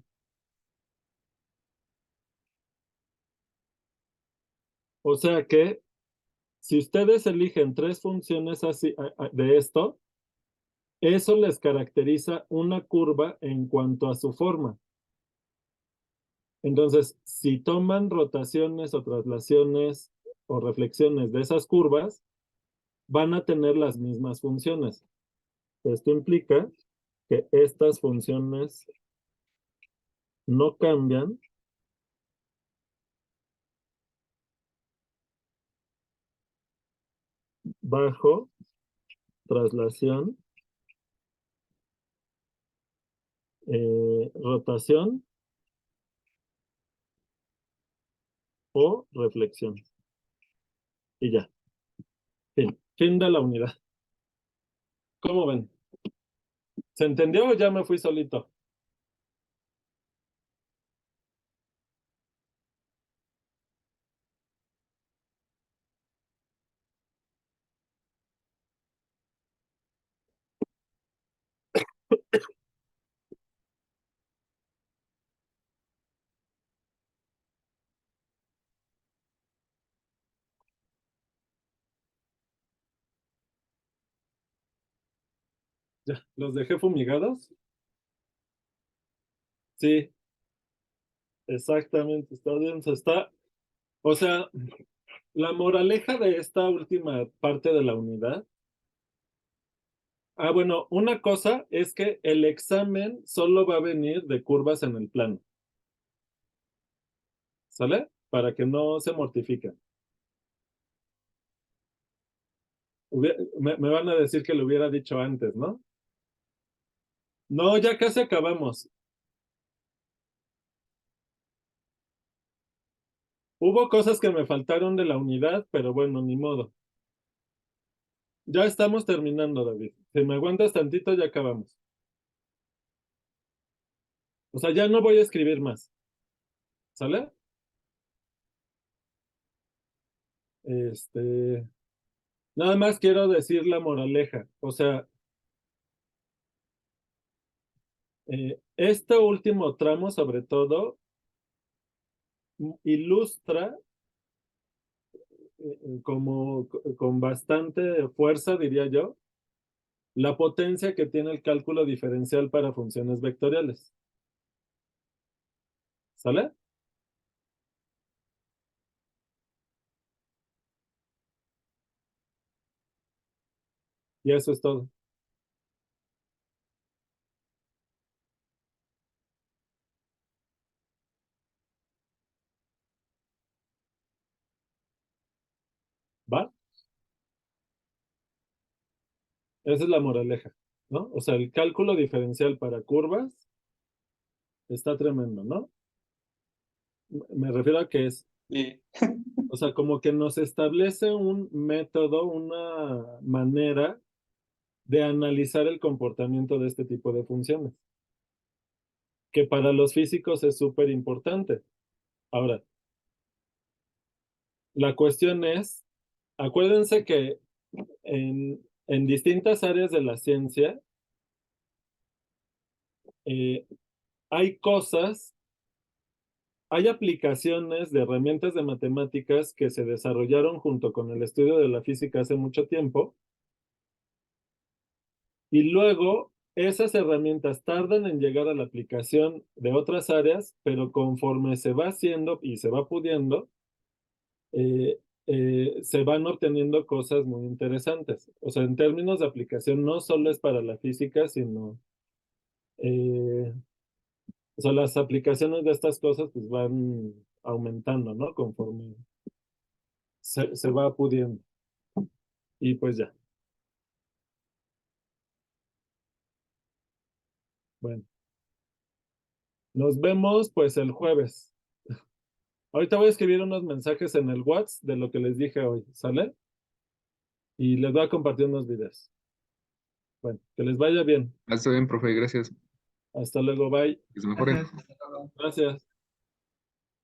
O sea que si ustedes eligen tres funciones así de esto, eso les caracteriza una curva en cuanto a su forma. Entonces, si toman rotaciones o traslaciones o reflexiones de esas curvas, van a tener las mismas funciones. Esto implica que estas funciones no cambian bajo traslación, rotación o reflexión. Y ya. Fin de la unidad. ¿Cómo ven? ¿Se entendió o ya me fui solito? Ya, ¿los dejé fumigados? Sí, exactamente, está bien, o sea, la moraleja de esta última parte de la unidad. Bueno, una cosa es que el examen solo va a venir de curvas en el plano. ¿Sale? Para que no se mortifiquen. Me van a decir que lo hubiera dicho antes, ¿no? No, ya casi acabamos. Hubo cosas que me faltaron de la unidad, pero bueno, ni modo. Ya estamos terminando, David. Si me aguantas tantito, ya acabamos. O sea, ya no voy a escribir más. ¿Sale? Nada más quiero decir la moraleja. O sea, este último tramo, sobre todo, ilustra como con bastante fuerza, diría yo, la potencia que tiene el cálculo diferencial para funciones vectoriales. ¿Sale? Y eso es todo. ¿Va? Esa es la moraleja, ¿no? O sea, el cálculo diferencial para curvas está tremendo, ¿no? Me refiero a que es Sí. O sea, como que nos establece un método, una manera de analizar el comportamiento de este tipo de funciones, que para los físicos es súper importante. Ahora, la cuestión es, acuérdense que en distintas áreas de la ciencia eh, hay cosas, hay aplicaciones de herramientas de matemáticas que se desarrollaron junto con el estudio de la física hace mucho tiempo, y luego esas herramientas tardan en llegar a la aplicación de otras áreas, pero conforme se va haciendo y se va pudiendo, eh, se van obteniendo cosas muy interesantes. O sea, en términos de aplicación, no solo es para la física, sino, eh, o sea, las aplicaciones de estas cosas pues van aumentando, ¿no? Conforme se va pudiendo. Y pues ya. Bueno, nos vemos pues el jueves. Ahorita voy a escribir unos mensajes en el WhatsApp de lo que les dije hoy, ¿sale? Y les voy a compartir unos videos. Bueno, que les vaya bien. Está bien, profe, gracias. Hasta luego, bye. Que se mejoren. Gracias. Hasta luego. Gracias.